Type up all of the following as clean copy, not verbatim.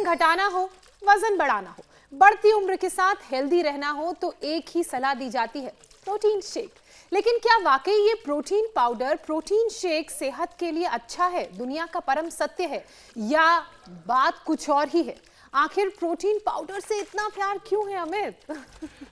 वजन घटाना हो, वजन बढ़ाना हो, बढ़ती उम्र के साथ हेल्दी रहना हो तो एक ही सलाह दी जाती है, प्रोटीन शेक। लेकिन क्या वाकई ये प्रोटीन पाउडर, प्रोटीन शेक सेहत के लिए अच्छा है, दुनिया का परम सत्य है, या बात कुछ और ही है? आखिर प्रोटीन पाउडर से इतना प्यार क्यों है अमित?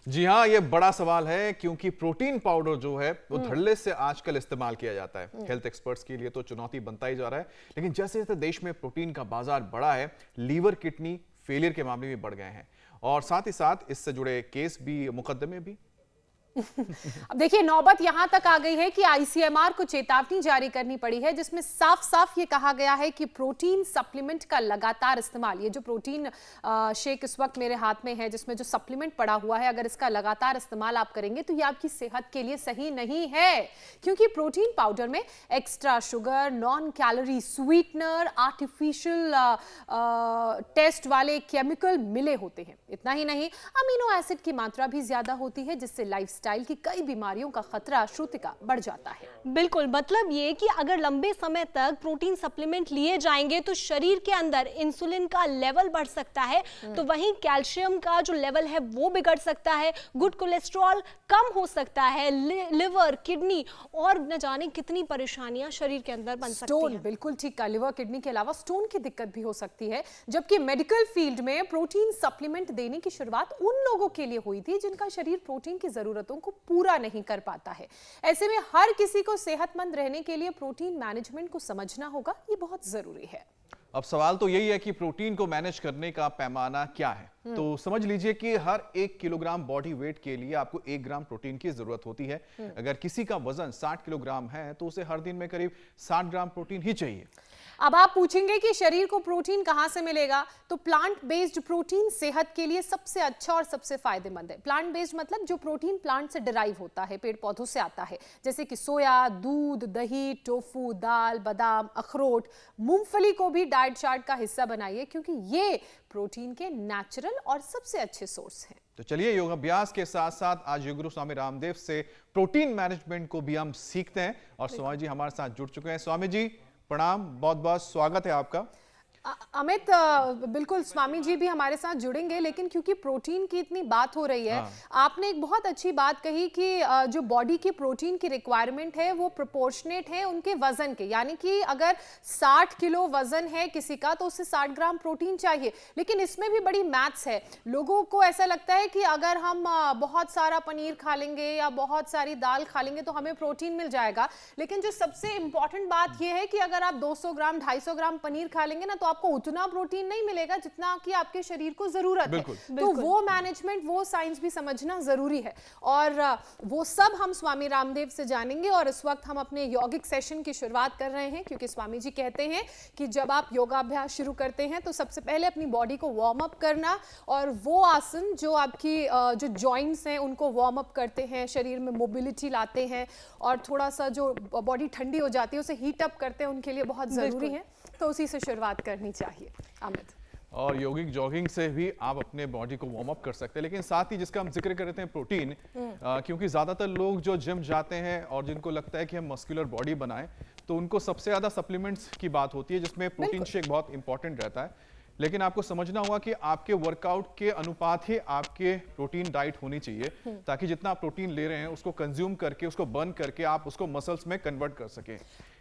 जी हाँ, ये बड़ा सवाल है क्योंकि प्रोटीन पाउडर जो है वो धड़ल्ले से आजकल इस्तेमाल किया जाता है। हेल्थ एक्सपर्ट्स के लिए तो चुनौती बनता ही जा रहा है, लेकिन जैसे जैसे देश में प्रोटीन का बाजार बढ़ा है, लीवर किडनी फेलियर के मामले भी बढ़ गए हैं और साथ ही साथ इससे जुड़े केस भी, मुकदमे भी। अब देखिए, नौबत यहां तक आ गई है कि आईसीएमआर को चेतावनी जारी करनी पड़ी है, जिसमें साफ साफ ये कहा गया है कि प्रोटीन सप्लीमेंट का लगातार इस्तेमाल, ये जो प्रोटीन शेक इस वक्त मेरे हाथ में है जिसमें जो सप्लीमेंट पड़ा हुआ है, अगर इसका लगातार इस्तेमाल आप करेंगे तो ये आपकी सेहत के लिए सही नहीं है, क्योंकि प्रोटीन पाउडर में extra sugar, non calorie sweetener, artificial taste वाले केमिकल मिले होते हैं। इतना ही नहीं, अमीनो एसिड की मात्रा भी ज्यादा होती है, जिससे लाइफस्टाइल की कई बीमारियों का खतरा श्रुतिका बढ़ जाता है। बिल्कुल, मतलब ये कि अगर लंबे समय तक प्रोटीन सप्लीमेंट लिए जाएंगे तो शरीर के अंदर इंसुलिन का लेवल बढ़ सकता है, तो वहीं कैल्शियम का जो लेवल है वो बिगड़ सकता है, गुड कोलेस्ट्रॉल कम हो सकता है, लिवर, किडनी और न जाने कितनी परेशानियां शरीर के अंदर बन सकती हैं। बिल्कुल ठीक कहा, लिवर किडनी के अलावा स्टोन की दिक्कत भी हो सकती है। जबकि मेडिकल फील्ड में प्रोटीन सप्लीमेंट देने की शुरुआत उन लोगों के लिए हुई थी जिनका शरीर प्रोटीन की जरूरतों को पूरा नहीं कर पाता है। ऐसे में हर किसी को सेहतमंद रहने के लिए प्रोटीन मैनेजमेंट को समझना होगा, ये बहुत जरूरी है। अब सवाल तो यही है कि प्रोटीन को मैनेज करने का पैमाना क्या है। तो समझ लीजिए कि हर 1 किलोग्राम बॉडी वेट के लिए आपको 1 ग्राम प्रोटीन की जरूरत होती है। अगर किसी का वजन 60 किलोग्राम है तो उसे हर दिन में करीब 60 ग्राम प्रोटीन ही चाहिए। अब आप पूछेंगे कि शरीर को प्रोटीन कहां से मिलेगा, तो प्लांट बेस्ड प्रोटीन सेहत के लिए सबसे अच्छा और सबसे फायदेमंद है। प्लांट बेस्ड मतलब जो प्रोटीन प्लांट से डिराइव होता है, पेड़ पौधों से आता है, जैसे कि सोया, दूध, दही, टोफू, दाल, बादाम, अखरोट, मूंगफली को भी डाइट चार्ट का हिस्सा बनाइए, क्योंकि ये प्रोटीन के नेचुरल और सबसे अच्छे सोर्स हैं। तो चलिए, योगाभ्यास के साथ साथ आज योग गुरु स्वामी रामदेव से प्रोटीन मैनेजमेंट को भी हम सीखते हैं और स्वामी जी हमारे साथ जुड़ चुके हैं। स्वामी जी प्रणाम, बहुत बहुत स्वागत है आपका। अमित, बिल्कुल स्वामी जी भी हमारे साथ जुड़ेंगे, लेकिन क्योंकि प्रोटीन की इतनी बात हो रही है, आपने एक बहुत अच्छी बात कही कि जो बॉडी की प्रोटीन की रिक्वायरमेंट है वो प्रोपोर्शनेट है उनके वजन के, यानी कि अगर 60 किलो वजन है किसी का तो उससे 60 ग्राम प्रोटीन चाहिए। लेकिन इसमें भी बड़ी मैथ्स है। लोगों को ऐसा लगता है कि अगर हम बहुत सारा पनीर खा लेंगे या बहुत सारी दाल खा लेंगे तो हमें प्रोटीन मिल जाएगा, लेकिन जो सबसे इंपॉर्टेंट बात यह है कि अगर आप 200 ग्राम 250 ग्राम पनीर खा लेंगे ना तो आपको उतना प्रोटीन नहीं मिलेगा जितना कि आपके शरीर को जरूरत है। तो वो मैनेजमेंट, वो साइंस भी समझना जरूरी है, और वो सब हम स्वामी रामदेव से जानेंगे। और इस वक्त हम अपने यौगिक सेशन की शुरुआत कर रहे हैं, क्योंकि स्वामी जी कहते हैं कि जब आप योगाभ्यास शुरू करते हैं तो सबसे पहले अपनी बॉडी को वार्म अप करना, और वो आसन जो आपकी जो जॉइंट्स हैं उनको वार्म अप करते हैं, शरीर में मोबिलिटी लाते हैं और थोड़ा सा जो बॉडी ठंडी हो जाती है उसे हीट अप करते हैं, उनके लिए बहुत जरूरी है। तो उसी से शुरुआत करनी चाहिए अमित। और योगिक जॉगिंग से भी आप अपने बॉडी को वार्म अप कर सकते हैं, लेकिन साथ ही जिसका हम जिक्र करते हैं प्रोटीन, क्योंकि ज्यादातर लोग जो जिम जाते हैं और जिनको लगता है कि हम मस्कुलर बॉडी बनाएं तो उनको सबसे ज्यादा सप्लीमेंट्स की बात होती है, जिसमें प्रोटीन शेक बहुत इंपॉर्टेंट रहता है। लेकिन आपको समझना होगा कि आपके वर्कआउट के अनुपात ही आपके प्रोटीन डाइट होनी चाहिए, ताकि जितना प्रोटीन ले रहे हैं उसको कंज्यूम करके, उसको बर्न करके आप उसको मसल्स में कन्वर्ट कर सकें।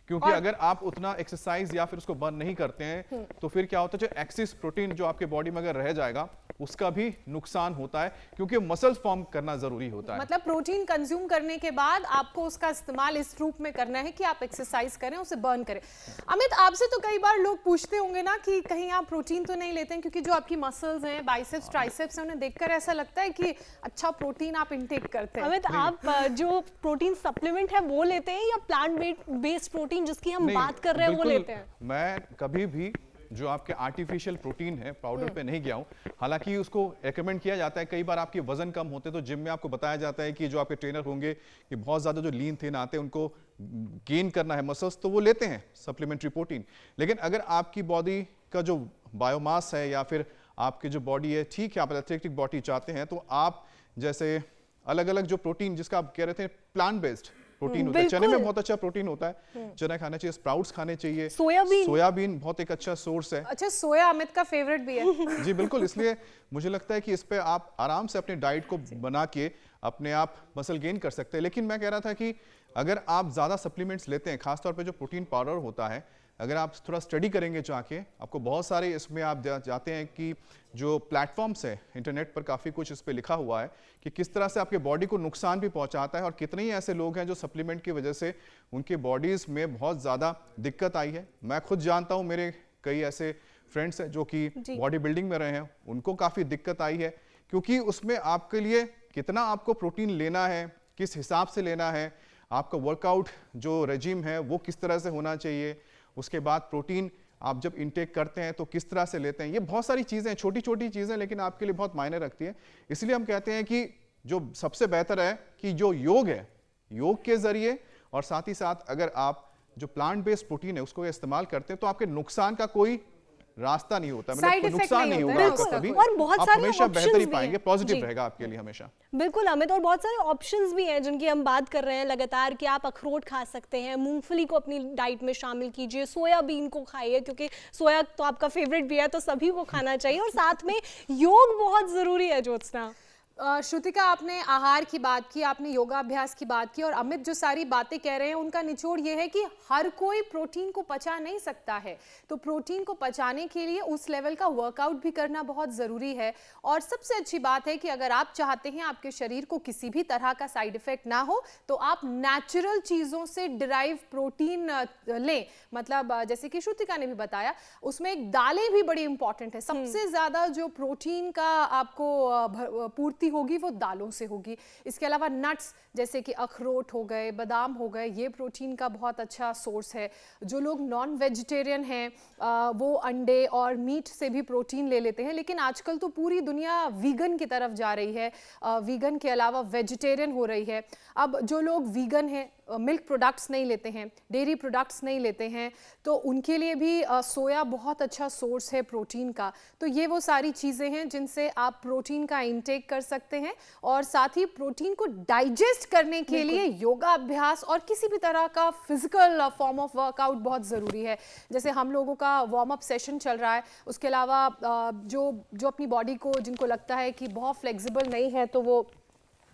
क्योंकि अगर आप उतना एक्सरसाइज या फिर उसको बर्न नहीं करते हैं तो फिर क्या होता है, जो एक्सेस प्रोटीन जो आपके बॉडी में अगर रह जाएगा उसका भी नुकसान होता है, क्योंकि मसल्स फॉर्म करना जरूरी होता है। मतलब प्रोटीन कंज्यूम करने के बाद आपको उसका इस्तेमाल इस रूप में करना है कि आप एक्सरसाइज करें, उसे बर्न करें। अमित, आपसे तो कई बार लोग पूछते होंगे ना कि कहीं आप प्रोटीन तो नहीं लेते हैं, क्योंकि जो आपकी मसल्स हैं, बाइसेप्स, ट्राइसेप्स हैं, उन्हें देखकर ऐसा लगता है कि अच्छा प्रोटीन आप इंटेक करते हैं। अमित, आप जो प्रोटीन सप्लीमेंट है वो लेते हैं या प्लांट बेस्ड प्रोटीन जिसकी हम बात कर रहे हैं वो लेते हैं? मैं कभी भी जो आपके आर्टिफिशियल प्रोटीन है पाउडर पे नहीं गया हूं। हालांकि उसको रेकमेंड किया जाता है, कई बार आपके वजन कम होते तो जिम में आपको बताया जाता है कि जो आपके ट्रेनर होंगे कि बहुत ज्यादा जो लीन थिन आते हैं उनको गेन करना है मसल्स, तो वो लेते हैं सप्लीमेंट्री प्रोटीन। लेकिन अगर आपकी बॉडी का जो बायोमास है या फिर आपकी जो बॉडी है, ठीक है, आप एथलेटिक बॉडी चाहते हैं, तो आप जैसे अलग अलग जो प्रोटीन जिसका आप कह रहे थे प्लांट बेस्ड, प्रोटीन होता है। चने में बहुत अच्छा प्रोटीन होता है, चना खाना चाहिए, स्प्राउट्स खाने चाहिए, सोयाबीन बहुत एक अच्छा सोर्स है। अच्छा, सोया अमित का फेवरेट भी है। जी बिल्कुल, इसलिए मुझे लगता है कि इस पे आप आराम से अपने डाइट को बना के अपने आप मसल गेन कर सकते हैं। लेकिन मैं कह रहा था कि अगर आप ज़्यादा सप्लीमेंट्स लेते हैं, खासतौर पे जो प्रोटीन पाउडर होता है, अगर आप थोड़ा स्टडी करेंगे जाके, आपको बहुत सारे इसमें आप जाते हैं कि जो प्लेटफॉर्म्स है इंटरनेट पर, काफ़ी कुछ इस पे लिखा हुआ है कि किस तरह से आपके बॉडी को नुकसान भी पहुंचाता है, और कितने ही ऐसे लोग हैं जो सप्लीमेंट की वजह से उनके बॉडीज़ में बहुत ज़्यादा दिक्कत आई है। मैं खुद जानता हूँ, मेरे कई ऐसे फ्रेंड्स हैं जो कि बॉडी बिल्डिंग में रहे हैं, उनको काफ़ी दिक्कत आई है, क्योंकि उसमें आपके लिए कितना आपको प्रोटीन लेना है, किस हिसाब से लेना है, आपका वर्कआउट जो रेजिम है वो किस तरह से होना चाहिए, उसके बाद प्रोटीन आप जब इनटेक करते हैं तो किस तरह से लेते हैं, ये बहुत सारी चीज़ें, छोटी छोटी चीज़ें, लेकिन आपके लिए बहुत मायने रखती है। इसलिए हम कहते हैं कि जो सबसे बेहतर है कि जो योग है, योग के जरिए और साथ ही साथ अगर आप जो प्लांट बेस्ड प्रोटीन है उसको इस्तेमाल करते हैं तो आपके नुकसान का कोई रास्ता नहीं होता, मतलब कोई नुकसान नहीं होगा आपका कभी, और बहुत आप सारे हमेशा बेहतर ही options भी पाएंगे, हैं। पॉजिटिव रहेगा आपके लिए हमेशा। बिल्कुल अमित, और बहुत सारे ऑप्शंस भी हैं जिनकी हम बात कर रहे हैं लगातार, कि आप अखरोट खा सकते हैं, मूंगफली को अपनी डाइट में शामिल कीजिए, सोयाबीन को खाइए, क्योंकि सोया तो आपका फेवरेट भी है, तो सभी को खाना चाहिए, और साथ में योग बहुत जरूरी है। ज्योत्सना, श्रुतिका, आपने आहार की बात की, आपने योगाभ्यास की बात की, और अमित जो सारी बातें कह रहे हैं उनका निचोड़ ये है कि हर कोई प्रोटीन को पचा नहीं सकता है, तो प्रोटीन को पचाने के लिए उस लेवल का वर्कआउट भी करना बहुत ज़रूरी है। और सबसे अच्छी बात है कि अगर आप चाहते हैं आपके शरीर को किसी भी तरह का साइड इफेक्ट ना हो, तो आप नेचुरल चीज़ों से डिराइव प्रोटीन लें। मतलब जैसे कि श्रुतिका ने भी बताया, उसमें एक दालें भी बड़ी इंपॉर्टेंट है। सबसे ज़्यादा जो प्रोटीन का आपको पूर्ति होगी वो दालों से होगी। इसके अलावा नट्स जैसे कि अखरोट हो गए, बादाम हो गए, ये प्रोटीन का बहुत अच्छा सोर्स है। जो लोग नॉन वेजिटेरियन हैं वो अंडे और मीट से भी प्रोटीन ले लेते हैं, लेकिन आजकल तो पूरी दुनिया वीगन की तरफ जा रही है, वीगन के अलावा वेजिटेरियन हो रही है। अब जो लोग वीगन हैं, मिल्क प्रोडक्ट्स नहीं लेते हैं, डेयरी प्रोडक्ट्स नहीं लेते हैं, तो उनके लिए भी सोया बहुत अच्छा सोर्स है प्रोटीन का। तो ये वो सारी चीज़ें हैं जिनसे आप प्रोटीन का इंटेक कर सकते हैं, और साथ ही प्रोटीन को डाइजेस्ट करने के लिए योगा अभ्यास और किसी भी तरह का फिजिकल फॉर्म ऑफ वर्कआउट बहुत ज़रूरी है। जैसे हम लोगों का वार्म अप सेशन चल रहा है, उसके अलावा जो अपनी बॉडी को, जिनको लगता है कि बहुत फ्लेक्सिबल नहीं है, तो वो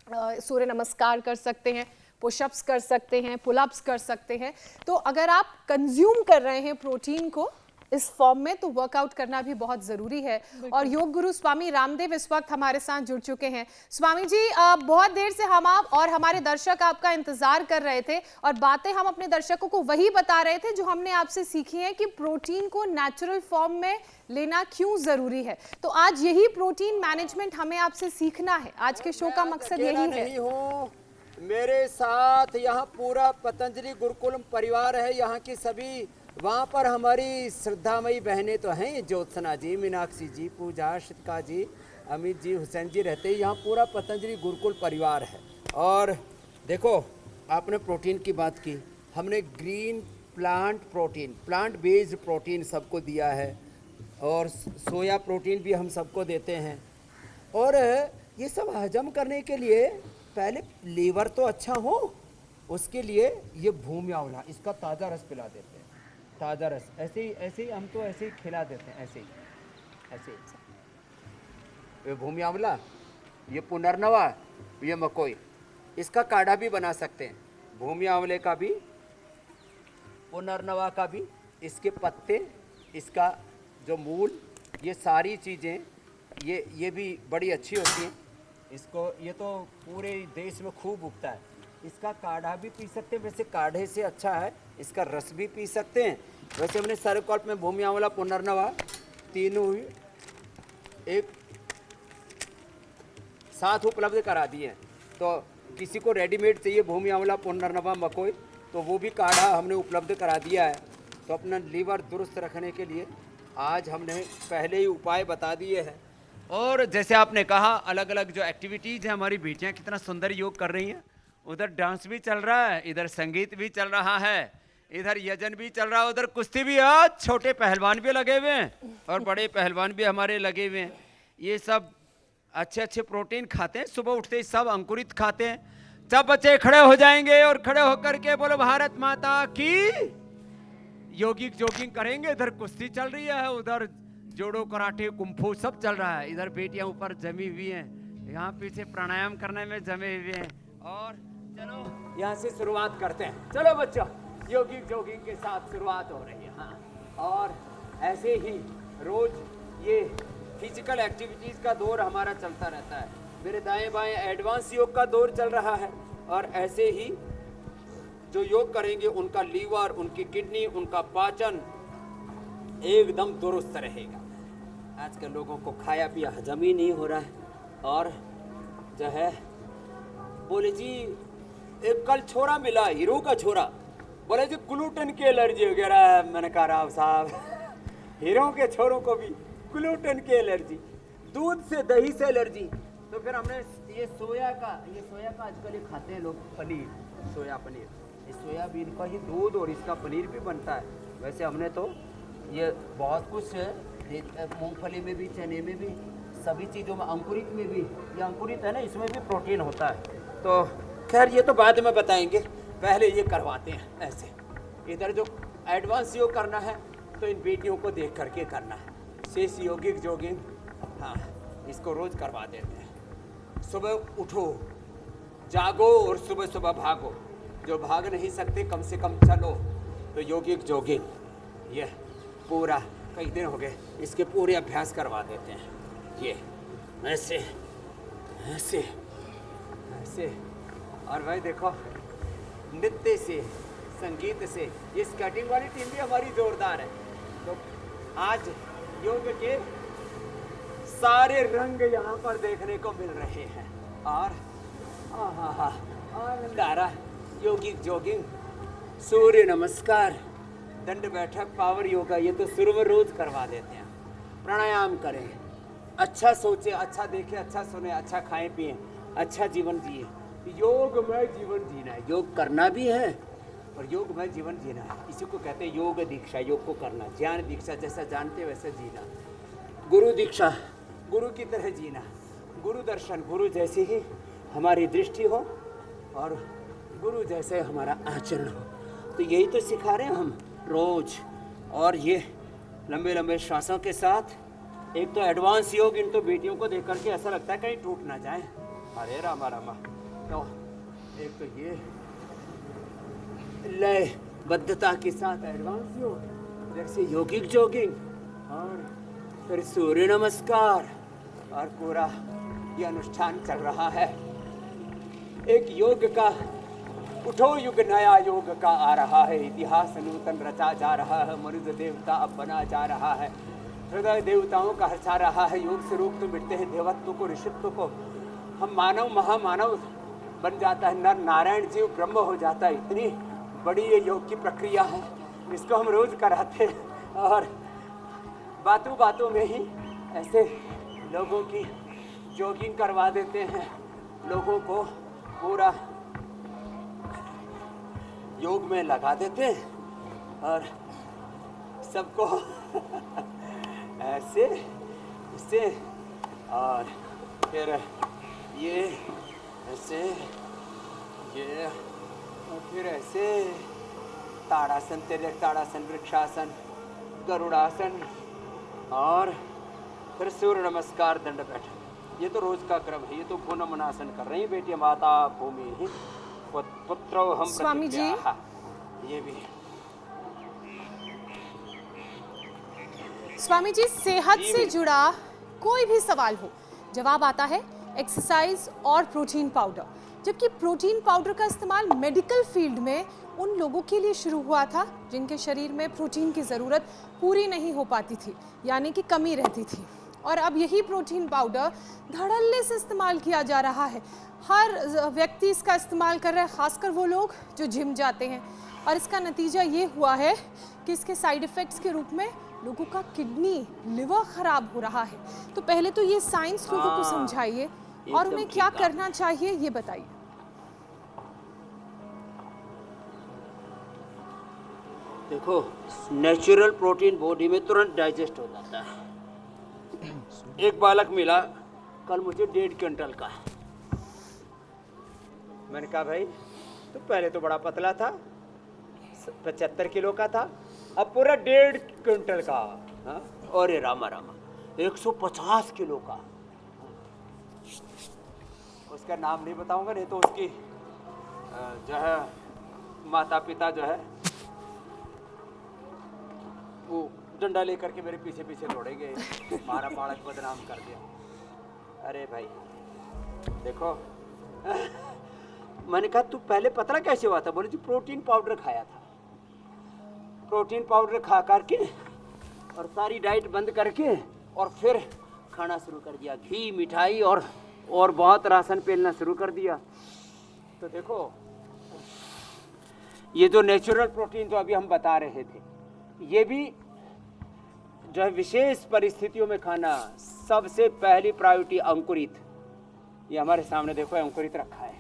सूर्य नमस्कार कर सकते हैं, पुशअप्स कर सकते हैं, पुलअप्स कर सकते हैं। तो अगर आप कंज्यूम कर रहे हैं प्रोटीन को इस फॉर्म में, तो वर्कआउट करना भी बहुत जरूरी है। और योग गुरु स्वामी रामदेव इस वक्त हमारे साथ जुड़ चुके हैं। स्वामी जी, बहुत देर से हम आप और हमारे दर्शक आपका इंतजार कर रहे थे, और बातें हम अपने दर्शकों को वही बता रहे थे जो हमने आपसे सीखी है कि प्रोटीन को नेचुरल फॉर्म में लेना क्यों जरूरी है। तो आज यही प्रोटीन मैनेजमेंट हमें आपसे सीखना है। आज के शो का मकसद यही है। मेरे साथ यहाँ पूरा पतंजलि गुरुकुलम परिवार है, यहाँ की सभी, वहाँ पर हमारी श्रद्धामयी बहनें तो हैं, ज्योत्सना जी, मीनाक्षी जी, पूजा, श्रितिका जी, अमित जी, हुसैन जी रहते हैं। यहाँ पूरा पतंजलि गुरुकुल परिवार है। और देखो, आपने प्रोटीन की बात की, हमने green plant protein, plant based protein सबको दिया है, और सोया प्रोटीन भी हम सबको देते हैं। और ये सब हजम करने के लिए पहले लीवर तो अच्छा हो, उसके लिए ये भूमि आंवला, इसका ताज़ा रस पिला देते हैं, ताज़ा रस, ऐसे ही हम तो ऐसे ही खिला देते हैं, ऐसे ही ये भूमि आंवला, ये पुनर्नवा, ये मकोई, इसका काढ़ा भी बना सकते हैं, भूमि आंवले का भी, पुनर्नवा का भी, इसके पत्ते, इसका जो मूल, ये सारी चीज़ें ये भी बड़ी अच्छी होती हैं। इसको, ये तो पूरे देश में खूब उगता है, इसका काढ़ा भी पी सकते हैं, वैसे काढ़े से अच्छा है इसका रस भी पी सकते हैं। वैसे हमने सरकल्प में भूमि आंवला, पुनर्नवा तीनों ही एक साथ उपलब्ध करा दिए हैं। तो किसी को रेडीमेड चाहिए भूमि आंवला, पुनर्नवा, मकोई, तो वो भी काढ़ा हमने उपलब्ध करा दिया है। तो अपना लीवर दुरुस्त रखने के लिए आज हमने पहले ही उपाय बता दिए हैं। और जैसे आपने कहा, अलग अलग जो एक्टिविटीज़ हैं, हमारी बेटियां कितना सुंदर योग कर रही हैं, उधर डांस भी चल रहा है, इधर संगीत भी चल रहा है, इधर यजन भी चल रहा है, उधर कुश्ती भी, आज छोटे पहलवान भी लगे हुए हैं और बड़े पहलवान भी हमारे लगे हुए हैं। ये सब अच्छे अच्छे प्रोटीन खाते हैं, सुबह उठते ही सब अंकुरित खाते हैं, सब बच्चे खड़े हो जाएंगे और खड़े होकर के बोलो भारत माता की। योगिक जॉगिंग करेंगे। इधर कुश्ती चल रही है, उधर जोड़ो कराटे कुंफू सब चल रहा है। इधर बेटियां ऊपर जमी हुई हैं, यहाँ पीछे प्राणायाम करने में जमे हुए हैं। और चलो यहाँ से शुरुआत करते हैं। चलो बच्चों, योगिक जॉगिंग के साथ शुरुआत हो रही है। हाँ, और ऐसे ही रोज ये फिजिकल एक्टिविटीज का दौर हमारा चलता रहता है। मेरे दाएं बाएं एडवांस योग का दौर चल रहा है, और ऐसे ही जो योग करेंगे उनका लीवर, उनकी किडनी, उनका पाचन एकदम दुरुस्त रहेगा। आजकल लोगों को खाया पिया हजम ही नहीं हो रहा है, और जो है बोले जी एक कल छोरा मिला, हीरो का छोरा, बोले जी ग्लूटेन की एलर्जी वगैरह है। मैंने कहा राव साहब हीरो के छोरों को भी ग्लूटेन की एलर्जी, दूध से दही से एलर्जी। तो फिर हमने ये सोया का आजकल ये खाते हैं लोग, पनीर, सोया पनीर, इस सोयाबीन का ही दूध और इसका पनीर भी बनता है। वैसे हमने तो ये बहुत कुछ मूंगफली में भी, चने में भी, सभी चीज़ों में, अंकुरित में भी, ये अंकुरित है ना, इसमें भी प्रोटीन होता है। तो खैर ये तो बाद में बताएंगे, पहले ये करवाते हैं। ऐसे इधर जो एडवांस योग करना है तो इन बेटियों को देख करके करना है। शेष योगिक जॉगिंग, हाँ, इसको रोज करवा देते हैं। सुबह उठो, जागो और सुबह सुबह भागो। जो भाग नहीं सकते कम से कम चलो। तो योगिक जॉगिंग ये पूरा कई दिन हो गए, इसके पूरे अभ्यास करवा देते हैं। ये ऐसे ऐसे ऐसे, और भाई देखो नृत्य से, संगीत से, ये स्केटिंग वाली टीम भी हमारी जोरदार है। तो आज योग के सारे रंग यहाँ पर देखने को मिल रहे हैं। और आनंद आ रहा है। योगिक जॉगिंग, सूर्य नमस्कार, दंड बैठक, पावर योगा, ये तो शुरू में रोज करवा देते हैं। प्राणायाम करें, अच्छा सोचे, अच्छा देखें, अच्छा सुने, अच्छा खाएं पिएं, अच्छा जीवन जिए। योगमय जीवन जीना है, योग करना भी है और योगमय जीवन जीना है। इसी को कहते हैं योग दीक्षा, योग को करना। ज्ञान दीक्षा, जैसा जानते वैसे जीना। गुरु दीक्षा, गुरु की तरह जीना। गुरु दर्शन, गुरु जैसी ही हमारी दृष्टि हो और गुरु जैसे हमारा आचरण हो। तो यही तो सिखा रहे हैं हम रोज। और ये लंबे लंबे श्वासों के साथ, एक तो एडवांस योग, इन तो बेटियों को देख करके ऐसा लगता है कहीं टूट ना जाए। अरे रामा रामा। तो एक तो ये लयबद्धता के साथ एडवांस योग, जैसे योगिक जॉगिंग, और फिर सूर्य नमस्कार, और पूरा ये अनुष्ठान चल रहा है। एक योग का उठो युग नया योग का आ रहा है। इतिहास नूतन रचा जा रहा है। मनुष्य देवता अब बना जा रहा है। हृदय देवताओं का हर्षा रहा है। योग से रूप तो मिटते हैं देवत्व को, ऋषित्व को। हम मानव महामानव बन जाता है, नर नारायण जीव ब्रह्म हो जाता है। इतनी बड़ी ये योग की प्रक्रिया है, इसको हम रोज कराते हैं। और बातों बातों में ही ऐसे लोगों की जॉगिंग करवा देते हैं, लोगों को पूरा योग में लगा देते हैं और सबको ऐसे इससे, और फिर ये ऐसे, ये, और फिर ऐसे ताड़ासन, तिर्यक ताड़ासन, वृक्षासन, गरुड़ासन, और फिर सूर्य नमस्कार, दंड बैठक। ये तो रोज का क्रम है। ये तो भूनमनासन कर रही है बेटी माता भूमि ही पुत्रो हम स्वामी जी, ये भी। स्वामी जी, सेहत से जुड़ा कोई भी सवाल हो, जवाब आता है एक्सरसाइज और प्रोटीन पाउडर। जबकि प्रोटीन पाउडर का इस्तेमाल मेडिकल फील्ड में उन लोगों के लिए शुरू हुआ था जिनके शरीर में प्रोटीन की ज़रूरत पूरी नहीं हो पाती थी, यानी कि कमी रहती थी। और अब यही प्रोटीन पाउडर धड़ल्ले से इस्तेमाल किया जा रहा है। हर व्यक्ति इसका इस्तेमाल कर रहा है, खासकर वो लोग जो जिम जाते हैं। और इसका नतीजा ये हुआ है कि इसके साइड इफ़ेक्ट्स के रूप में लोगों का किडनी, लिवर खराब हो रहा है। तो पहले तो ये साइंस लोगों को समझाइए और उन्हें क्या करना चाहिए ये बताइए। देखो, नेचुरल प्रोटीन बॉडी में तुरंत डाइजेस्ट हो जाता है। एक बालक मिला कल मुझे 1.5 क्विंटल का। मैंने कहा भाई तू पहले तो बड़ा पतला था, 75 किलो का था, अब पूरा 1.5 क्विंटल का। हाँ? और ये रामा रामा 150 किलो का। उसका नाम नहीं बताऊंगा, नहीं तो उसकी जो है माता पिता जो है वो डंडा लेकर के मेरे पीछे पीछे दौड़ेंगे, मारा बालक बदनाम कर दिया। अरे भाई देखो मैंने कहा तू पहले पतला कैसे हुआ था? बोले जी प्रोटीन पाउडर खाया था। प्रोटीन पाउडर खा करके और सारी डाइट बंद करके और फिर खाना शुरू कर दिया, घी मिठाई और बहुत राशन पेलना शुरू कर दिया। तो देखो ये जो नेचुरल प्रोटीन जो अभी हम बता रहे थे, ये भी जो है विशेष परिस्थितियों में खाना। सबसे पहली प्रायोरिटी अंकुरित। ये हमारे सामने देखो अंकुरित रखा है।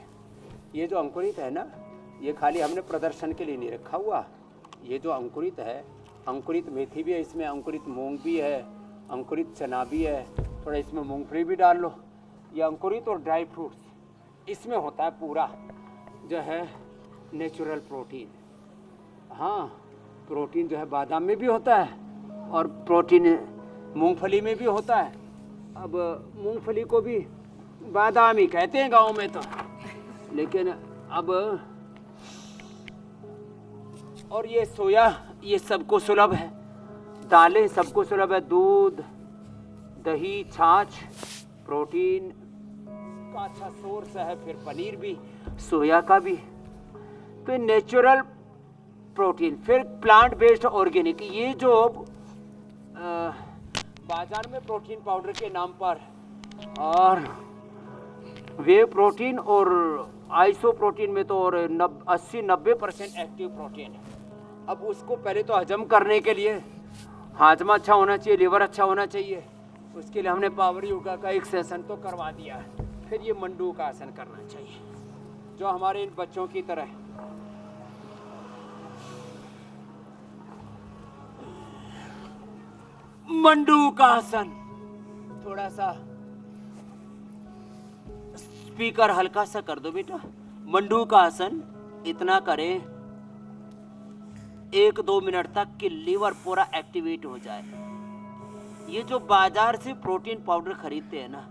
ये जो अंकुरित है ना, ये खाली हमने प्रदर्शन के लिए नहीं रखा हुआ। ये जो अंकुरित है, अंकुरित मेथी भी है इसमें, अंकुरित मूंग भी है, अंकुरित चना भी है, थोड़ा इसमें मूंगफली भी डाल लो। ये अंकुरित और ड्राई फ्रूट्स इसमें होता है पूरा जो है नेचुरल प्रोटीन। हाँ, प्रोटीन जो है बादाम में भी होता है और प्रोटीन मूंगफली में भी होता है। अब मूंगफली को भी बादाम ही कहते हैं गांव में तो, लेकिन अब और ये सोया ये सबको सुलभ है, दालें सबको सुलभ है, दूध दही छाछ प्रोटीन का अच्छा सोर्स है, फिर पनीर भी सोया का भी, फिर नेचुरल प्रोटीन, फिर प्लांट बेस्ड ऑर्गेनिक। ये जो बाजार में प्रोटीन पाउडर के नाम पर और वे प्रोटीन और आइसो प्रोटीन में तो और 80-90% एक्टिव प्रोटीन है। अब उसको पहले तो हजम करने के लिए हाजमा अच्छा होना चाहिए, लीवर अच्छा होना चाहिए। उसके लिए हमने पावर योगा का एक सेशन तो करवा दिया है। फिर ये मंडू का आसन करना चाहिए जो हमारे इन बच्चों की तरह। मंडू का आसन, थोड़ा सा स्पीकर हल्का सा कर दो बेटा। मंडू का आसन इतना करें 1-2 मिनट तक कि लीवर पूरा एक्टिवेट हो जाए। ये जो बाजार से प्रोटीन पाउडर खरीदते हैं ना,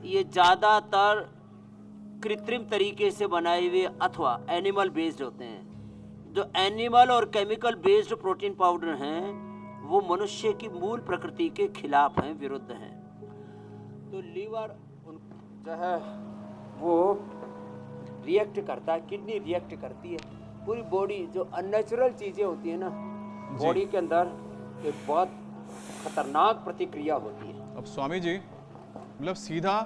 ये ज़्यादातर कृत्रिम तरीके से बनाए हुए अथवा एनिमल बेस्ड होते हैं। जो एनिमल और केमिकल बेस्ड प्रोटीन पाउडर हैं वो मनुष्य की मूल प्रकृति के खिलाफ हैं, विरुद्ध हैं। तो लीवर जो है वो रिएक्ट करता है, किडनी रिएक्ट करती है, पूरी बॉडी जो अननेचुरल चीज़ें होती है ना बॉडी के अंदर एक बहुत खतरनाक प्रतिक्रिया होती है। अब स्वामी जी मतलब सीधा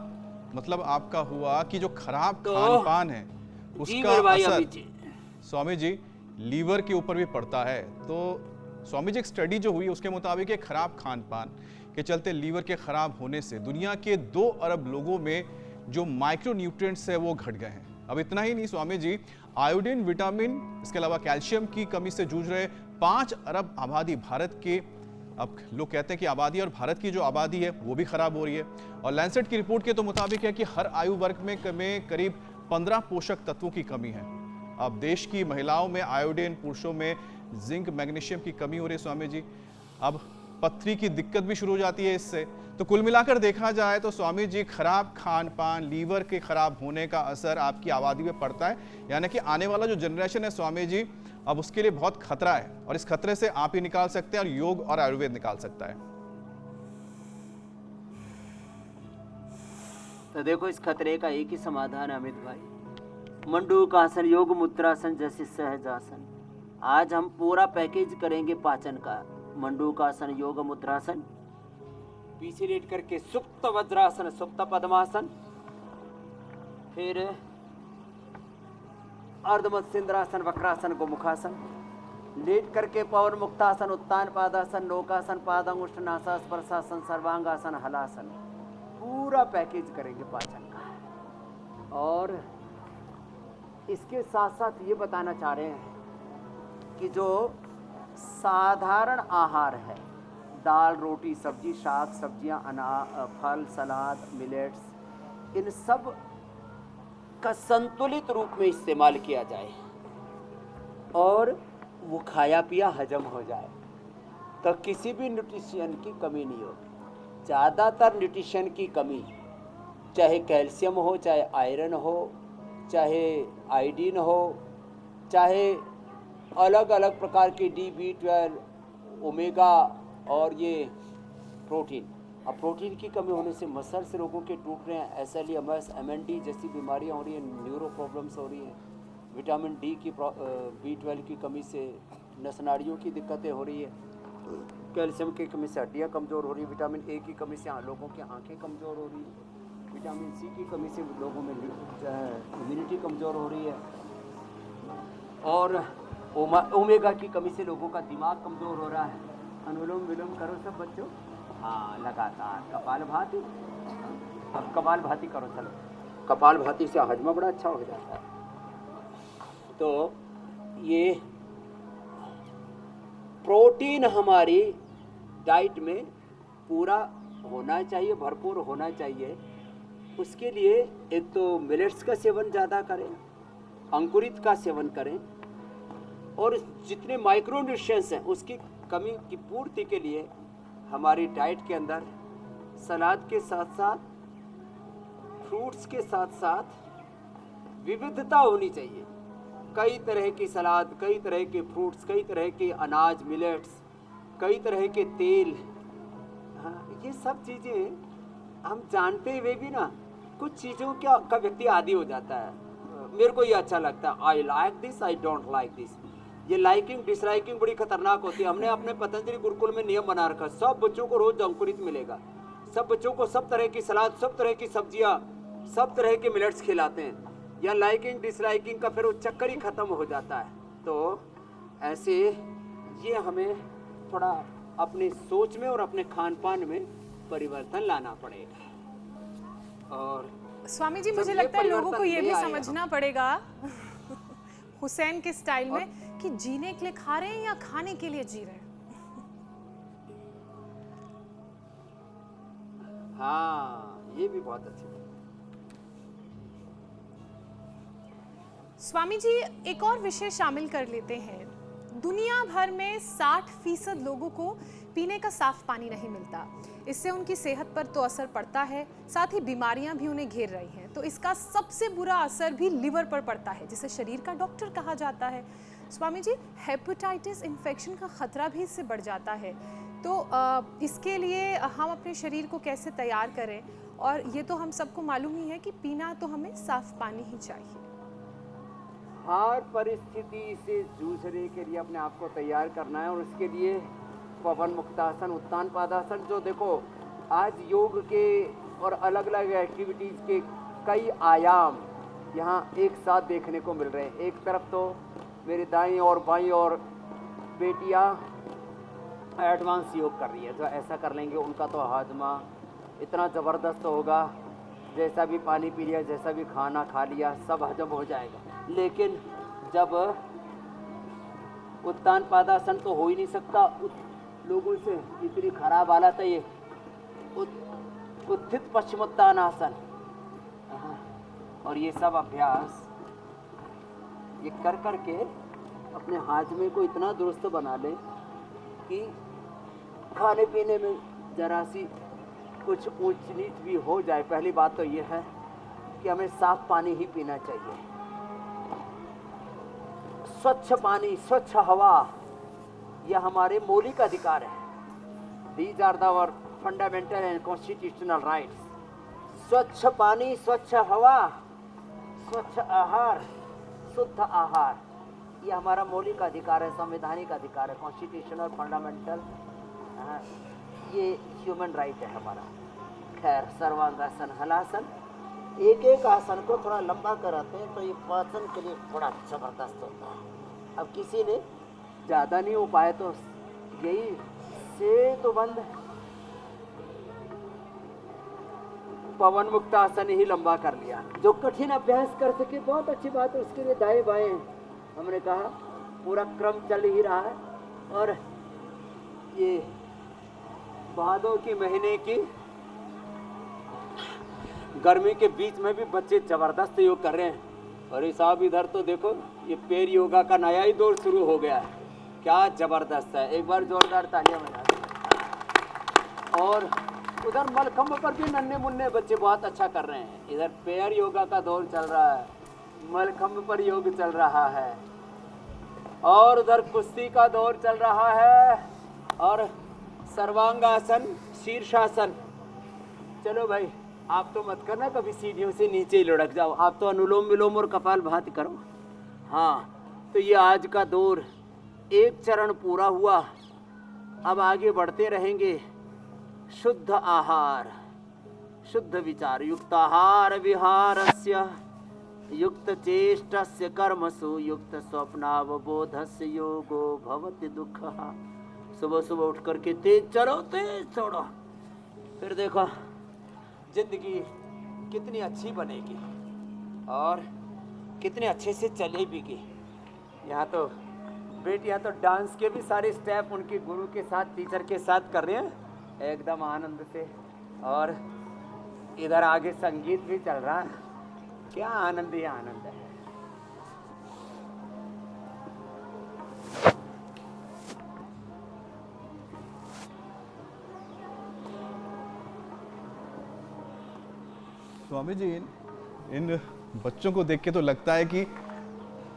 मतलब आपका हुआ कि जो खराब खान पान है उसका असर स्वामी जी लीवर के ऊपर भी पड़ता है। तो स्वामी जी एक स्टडी जो हुई उसके मुताबिक एक खराब खान पान के चलते लीवर के खराब होने से दुनिया के 2 अरब लोगों में जो माइक्रो न्यूट्रिएंट्स है वो घट गए हैं। अब इतना ही नहीं स्वामी जी, आयोडीन, विटामिन, इसके अलावा कैल्शियम की कमी से जूझ रहे 5 अरब आबादी भारत के, अब लोग कहते हैं कि आबादी और भारत की जो आबादी है वो भी खराब हो रही है। और लैंसेट की रिपोर्ट के तो मुताबिक है कि हर आयु वर्ग में करीब 15 पोषक तत्वों की कमी है। अब देश की महिलाओं में आयोडीन, पुरुषों में जिंक, मैग्नीशियम की कमी हो रही है स्वामी जी। अब पथरी की दिक्कत भी शुरू हो जाती है इससे। तो कुल मिलाकर देखा जाए तो स्वामी जी खराब खान पान, लीवर के खराब होने का असर आपकी आबादी में पड़ता है। यानी कि आने वाला जो जनरेशन है स्वामी जी, अब उसके लिए बहुत खतरा है और इस खतरे से आप ही निकाल सकते हैं और योग और आयुर्वेद निकाल सकता है। तो देखो इस खतरे का एक ही समाधान है अमित भाई, मंडूकासन, योग मुद्रासन जैसे सहज आसन। आज हम पूरा पैकेज करेंगे पाचन का। मंडूकासन, योग मुद्रासन, पीछे लेट करके सुप्त वज्रासन, सुप्त पद्मासन, फिर अर्धमत्स्येंद्रासन, वक्रासन, गोमुखासन, लेट करके पवन मुक्तासन, उत्तान पादासन, नौकासन, पादांगुष्ठ नासास्पर्शासन, सर्वांगासन, हलासन। पूरा पैकेज करेंगे पाचन का। और इसके साथ साथ ये बताना चाह रहे हैं कि जो साधारण आहार है, दाल, रोटी, सब्जी, शाक, सब्जियां, फल, सलाद, मिलेट्स, इन सब का संतुलित रूप में इस्तेमाल किया जाए और वो खाया पिया हजम हो जाए तो किसी भी न्यूट्रिशन की कमी नहीं होगी। ज़्यादातर न्यूट्रिशन की कमी, चाहे कैल्शियम हो, चाहे आयरन हो, चाहे आयोडीन हो, चाहे अलग अलग प्रकार की B12, ओमेगा और ये प्रोटीन। अब प्रोटीन की कमी होने से मसल्स रोगों के टूट रहे हैं, SLE, MND जैसी बीमारियां हो रही हैं, न्यूरो प्रॉब्लम्स हो रही हैं, विटामिन D की B12 की कमी से नस नाड़ियों की दिक्कतें हो रही है, कैल्शियम की कमी से हड्डियाँ कमज़ोर हो रही है, विटामिन A की कमी से लोगों की आंखें कमज़ोर हो रही है, विटामिन C की कमी से लोगों में इम्यूनिटी कमज़ोर हो रही है, और ओमेगा की कमी से लोगों का दिमाग कमज़ोर हो रहा है। अनुलोम विलोम करो सब बच्चों, हाँ लगातार कपालभाति, अब कपालभाति करो, चलो कपालभाति से हजमा बड़ा अच्छा हो जाता है। तो ये प्रोटीन हमारी डाइट में पूरा होना चाहिए, भरपूर होना चाहिए। उसके लिए एक तो मिलेट्स का सेवन ज़्यादा करें, अंकुरित का सेवन करें, और जितने माइक्रोन्यूट्रिएंट्स हैं उसकी कमी की पूर्ति के लिए हमारी डाइट के अंदर सलाद के साथ साथ, फ्रूट्स के साथ साथ विविधता होनी चाहिए। कई तरह की सलाद, कई तरह के फ्रूट्स, कई तरह के अनाज, मिलेट्स, कई तरह के तेल, हाँ, ये सब चीज़ें हम जानते हुए भी ना कुछ चीज़ों का व्यक्ति आदी हो जाता है। मेरे को ये अच्छा लगता है, I like this, I don't like this. ये लाइकिंग डिसलाइकिंग बड़ी खतरनाक होती है। हमने अपने पतंजलि गुरुकुल में नियम बना रखा, सब बच्चों को रोज अंकुरित मिलेगा, सब बच्चों को सब तरह की सलाद, सब तरह की सब्जियां, सब तरह के मिलेट्स खिलाते हैं। या लाइकिंग डिसलाइकिंग का फिर वो चक्कर ही खत्म हो जाता है। तो ऐसे ये हमें थोड़ा अपनी सोच में और अपने खान पान में परिवर्तन लाना पड़ेगा। और स्वामी जी, मुझे लगता है लोगों को ये भी समझना पड़ेगा हुसैन के स्टाइल में कि जीने के लिए खा रहे हैं या खाने के लिए जी रहे हैं। हाँ, ये भी बहुत अच्छी बात। स्वामी जी, एक और विषय शामिल कर लेते हैं। दुनिया भर में 60% लोगों को पीने का साफ पानी नहीं मिलता। इससे उनकी सेहत पर तो असर पड़ता है, साथ ही बीमारियां भी उन्हें घेर रही हैं। तो इसका सबसे बुरा असर भी लिवर पर पड़ता है, जिसे शरीर का डॉक्टर कहा जाता है। स्वामी जी, हेपेटाइटिस इन्फेक्शन का खतरा भी इससे बढ़ जाता है। तो इसके लिए हम अपने शरीर को कैसे तैयार करें? और ये तो हम सबको मालूम ही है कि पीना तो हमें साफ पानी ही चाहिए। हर परिस्थिति से जूझने के लिए अपने आप को तैयार करना है, और उसके लिए पवन मुक्तासन, उत्तान पादासन, जो देखो आज योग के और अलग अलग एक्टिविटीज़ के कई आयाम यहाँ एक साथ देखने को मिल रहे हैं। एक तरफ तो मेरी दाईं और बाईं और बेटियाँ एडवांस योग कर रही है, जो ऐसा कर लेंगे उनका तो हाजमा इतना ज़बरदस्त होगा, जैसा भी पानी पी लिया, जैसा भी खाना खा लिया, सब हजम हो जाएगा। लेकिन जब उत्तान पादासन तो हो ही नहीं सकता, लोगों से इतनी खराब हालत है। ये उत्थित पश्चिमोत्तानासन और ये सब अभ्यास ये कर कर के अपने हाजमे को इतना दुरुस्त बना ले कि खाने पीने में जरा सी कुछ ऊंच नीच भी हो जाए। पहली बात तो ये है कि हमें साफ पानी ही पीना चाहिए, स्वच्छ पानी, स्वच्छ हवा, यह हमारे मौलिक अधिकार है। These are our fundamental and constitutional rights. स्वच्छ पानी, स्वच्छ हवा, स्वच्छ आहार, शुद्ध आहार, ये हमारा मौलिक अधिकार है, संवैधानिक अधिकार है, कॉन्स्टिट्यूशनल फंडामेंटल, ये ह्यूमन राइट है हमारा। खैर, सर्वांगासन, हलासन, एक एक आसन को थोड़ा लंबा कराते हैं तो ये पाचन के लिए बड़ा जबरदस्त होता है। अब किसी ने ज़्यादा नहीं हो पाए तो यही से तो बंद पवन मुक्त आसन ही लंबा कर लिया। जो कठिन अभ्यास कर सके बहुत अच्छी बात है, उसके लिए दाएं बाएं हमने कहा पूरा क्रम चल ही रहा है। और ये भादों के महीने की गर्मी के बीच में भी बच्चे जबरदस्त योग कर रहे हैं। और ये साहब इधर तो देखो, ये पैर योगा का नया ही दौर शुरू हो गया है। क्या जबरदस्त है, एक बार जोरदार तालियां बजा दें। और उधर मलखंभ पर भी नन्हे मुन्ने बच्चे बहुत अच्छा कर रहे हैं। इधर पैर योगा का दौर चल रहा है, मलखंभ पर योग चल रहा है, और उधर कुश्ती का दौर चल रहा है, और सर्वांगासन, शीर्षासन। चलो भाई, आप तो मत करना कभी सीढ़ियों से नीचे ही लुढ़क जाओ, आप तो अनुलोम विलोम और कपालभाति करो। हाँ, तो ये आज का दौर एक चरण पूरा हुआ। अब आगे बढ़ते रहेंगे। शुद्ध आहार, शुद्ध विचार, युक्त आहार विहारस्य, युक्त चेष्टस्य कर्मसु, युक्त स्वप्नावबोधस्य योगो भवति दुःखः। सुबह सुबह उठ करके तेज चलो, तेज छोड़ो, फिर देखो जिंदगी कितनी अच्छी बनेगी और कितने अच्छे से चलेगी। यहाँ तो बेटियाँ तो डांस के भी सारे स्टेप उनके गुरु के साथ, टीचर के साथ कर रहे हैं एकदम आनंद से। और इधर आगे संगीत भी चल रहा है। क्या आनंद ही आनंद है। स्वामी जी, इन बच्चों को देख के तो लगता है कि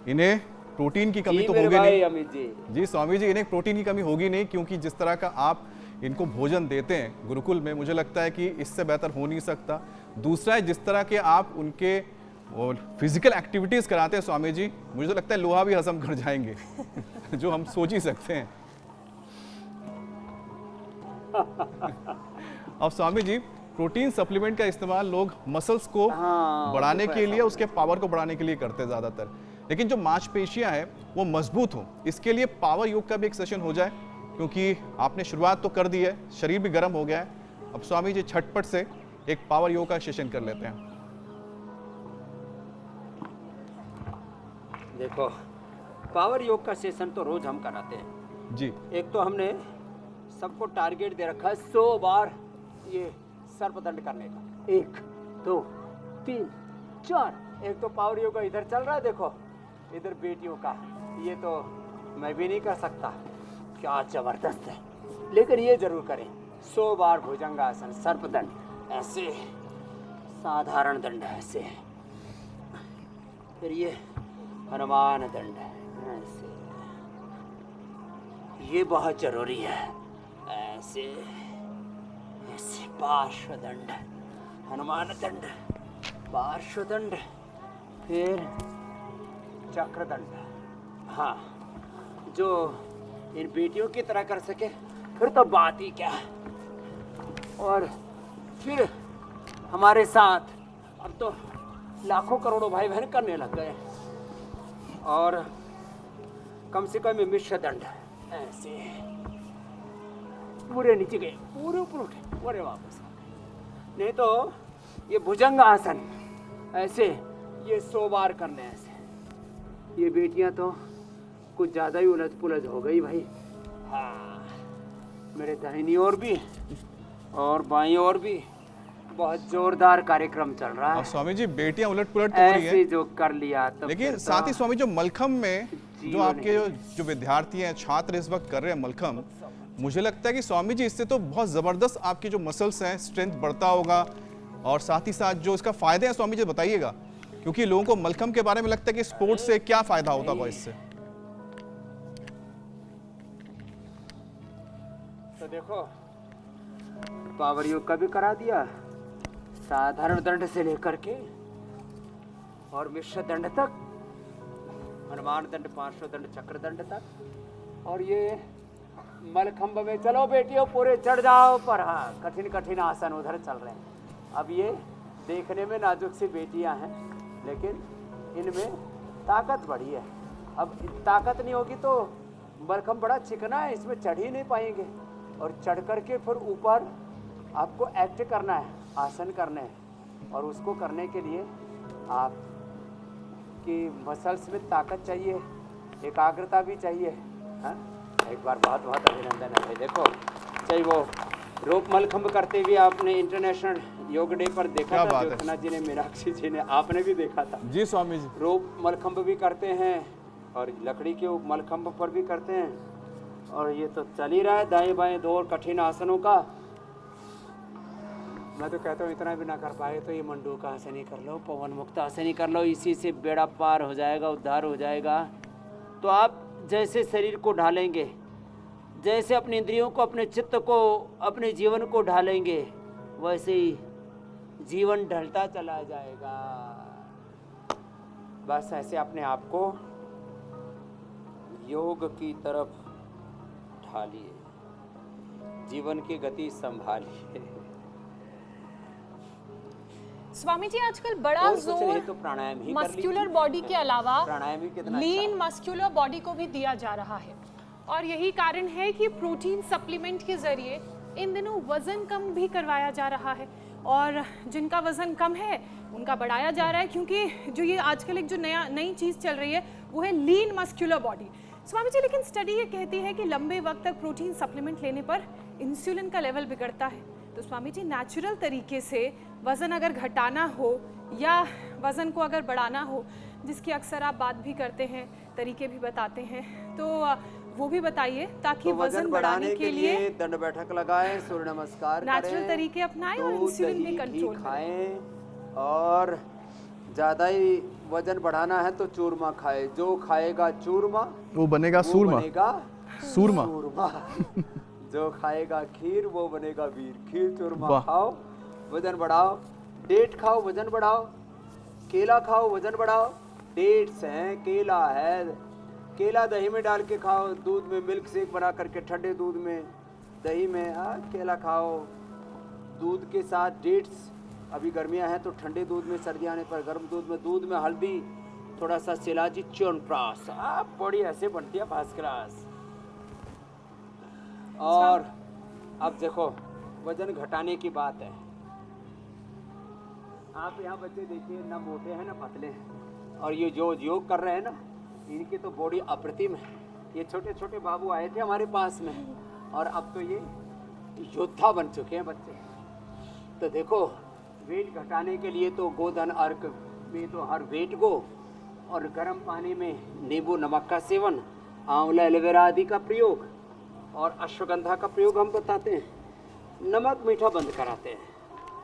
इन्हें प्रोटीन की कमी तो होगी नहीं। अमित जी, जी स्वामी जी, इन्हें प्रोटीन की कमी होगी नहीं, क्योंकि जिस तरह का आप इनको भोजन देते हैं गुरुकुल में, मुझे लगता है कि इससे बेहतर हो नहीं सकता। दूसरा है, जिस तरह के आप उनके फिजिकल एक्टिविटीज कराते हैं स्वामी जी, मुझे तो लगता है लोहा भी हजम कर जाएंगे जो हम सोच ही सकते हैं। अब स्वामी जी, प्रोटीन सप्लीमेंट का इस्तेमाल लोग मसल्स को बढ़ाने के लिए, उसके पावर को बढ़ाने के लिए करते हैं ज़्यादातर, लेकिन जो मांसपेशियां हैं वो मजबूत हो, इसके लिए पावर योग का भी एक सेशन हो जाए, क्योंकि आपने शुरुआत तो कर दी है, शरीर भी गर्म हो गया है। अब स्वामी जी झटपट से एक पावर योग का सेशन कर लेते हैं। देखो, पावर योग का सेशन तो रोज हम कराते हैं जी। एक तो हमने सबको टारगेट दे रखा है 100 बार ये सर्पदंड करने का। 1 2 3 4। एक तो पावर योगा इधर चल रहा है, देखो इधर बेटियों का, ये तो मैं भी नहीं कर सकता, क्या जबरदस्त है। लेकिन ये जरूर करें 100 बार भुजंगासन, सर्पदंड, ऐसे साधारण दंड ऐसे, फिर ये हनुमान दंड ऐसे, ये बहुत जरूरी है, ऐसे ऐसे पार्श्वदंड, हनुमान दंड, पार्श्वदंड, फिर चक्रदंड। हाँ, जो इन बेटियों की तरह कर सके फिर तो बात ही क्या। और फिर हमारे साथ अब तो लाखों करोड़ों भाई बहन करने लग गए। और कम से कम मिश्र दंड ऐसे, पूरे नीचे गए, पूरे ऊपर उठे, पूरे वापस आ गए। नहीं तो ये भुजंग आसन ऐसे, ये 100 बार करने ऐसे। ये बेटियां तो कुछ ज़्यादा ही उलझ पुलझ हो गई भाई। हाँ, मेरे दाहिनी ओर भी और बाईं ओर भी बहुत जोरदार कार्यक्रम चल रहा है। स्वामी जी, बेटियां उलट पुलट तो हो रही ऐसे हैं, जो कर लिया तो लेकिन साथ ही स्वामी जो मलखम में जो आपके जो विद्यार्थी हैं, छात्र इस वक्त कर रहे हैं मलखम, मुझे लगता है कि स्वामी जी इससे तो बहुत जबरदस्त आपके जो मसल्स हैं स्ट्रेंथ बढ़ता होगा, और साथ ही साथ जो इसका फायदे हैं स्वामी जी बताइएगा, क्योंकि लोगों को मलखम के बारे में लगता है कि स्पोर्ट्स से क्या फायदा होता होगा इससे। तो देखो, पावर योग का भी करा दिया, साधारण दंड से लेकर के और मिश्र दंड तक, हनुमान दंड, पार्श्वदंड, चक्रदंड तक। और ये मलखंभ में चलो बेटियों पूरे चढ़ जाओ पर। हाँ, कठिन कठिन आसन उधर चल रहे हैं। अब ये देखने में नाजुक सी बेटियां हैं, लेकिन इनमें ताकत बड़ी है। अब ताकत नहीं होगी तो मलखंभ बड़ा चिकना है, इसमें चढ़ ही नहीं पाएंगे। और चढ़ करके फिर ऊपर आपको एक्ट करना है, आसन करने हैं, और उसको करने के लिए आपकी मसल्स में ताकत चाहिए, एकाग्रता भी चाहिए। हाँ, एक बार बहुत बहुत अभिनंदन है। देखो, चाहे वो रोप मलखंभ करते हुए आपने इंटरनेशनल योग डे पर देखा क्या था बात है। ज्योत्सना जी ने, मीनाक्षी जी ने, आपने भी देखा था। जी स्वामी जी। रोप मलखंब भी करते हैं और लकड़ी के मलखंब पर भी करते हैं, और ये तो चल ही रहा है दाएं बाएं दो और कठिन आसनों का। मैं तो कहता हूँ इतना भी ना कर पाए तो ये मंडूक आसन ही कर लो, पवन मुक्त आसन ही कर लो, इसी से बेड़ा पार हो जाएगा, उद्धार हो जाएगा। तो आप जैसे शरीर को ढालेंगे, जैसे अपने इंद्रियों को, अपने चित्त को, अपने जीवन को ढालेंगे, वैसे ही जीवन ढलता चला जाएगा। बस ऐसे अपने आप को योग की तरफ ढालिए, जीवन की गति संभालिए। स्वामी जी आजकल बड़ा और कुछ नहीं जोर तो प्राणायाम ही कर मस्कुलर लीजिए। बॉडी के अलावा प्राणायाम ही कितना लीन अच्छा। मस्कुलर बॉडी को भी दिया जा रहा है, और यही कारण है कि प्रोटीन सप्लीमेंट के जरिए इन दिनों वजन कम भी करवाया जा रहा है, और जिनका वजन कम है उनका बढ़ाया जा रहा है, क्योंकि जो ये आजकल एक जो नई चीज़ चल रही है वो है लीन मस्कुलर बॉडी। स्वामी जी, लेकिन स्टडी ये कहती है कि लंबे वक्त तक प्रोटीन सप्लीमेंट लेने पर इंसुलिन का लेवल बिगड़ता है। तो स्वामी जी, नेचुरल तरीके से वज़न अगर घटाना हो या वज़न को अगर बढ़ाना हो, जिसकी अक्सर आप बात भी करते हैं, तरीके भी बताते हैं, तो वो भी बताइए, ताकि तो वजन बढ़ाने के लिए दंड बैठक लगाएं, सूर्य नमस्कार नेचुरल करें, तरीके अपनाएं और दूध, इंसुलिन भी दही, कंट्रोल घी करें। खाएं, और ज़्यादा ही वजन बढ़ाना है तो चूरमा खाए। जो खाएगा चूरमा वो बनेगा वो सूरमा। बनेगा सूरमा। सूरमा। जो खाएगा खीर वो बनेगा वीर। खीर चूरमा वाह। खाओ, वजन बढ़ाओ। डेट खाओ, वजन बढ़ाओ। केला खाओ, वजन बढ़ाओ। डेट्स हैं, केला है, केला दही में डाल के खाओ, दूध में मिल्क शेक बना करके, ठंडे दूध में, दही में केला खाओ, दूध के साथ डेट्स। अभी गर्मियां हैं तो ठंडे दूध में, सर्दी आने पर गर्म दूध में हल्दी, थोड़ा सा शिलाजी च्यवनप्राश, बड़ी ऐसे बनती है फर्स्ट क्लास। और अब देखो वजन घटाने की बात है। आप यहाँ बच्चे देखिए, ना मोटे हैं ना पतले हैं, और ये जो योग कर रहे हैं ना, इनकी तो बॉडी अप्रतिम है। ये छोटे छोटे बाबू आए थे हमारे पास में, और अब तो ये योद्धा बन चुके हैं बच्चे। तो देखो, वेट घटाने के लिए तो गोधन अर्क में तो हर वेट को, और गर्म पानी में नींबू नमक का सेवन, आंवला एलोवेरा आदि का प्रयोग, और अश्वगंधा का प्रयोग हम बताते हैं। नमक मीठा बंद कराते हैं,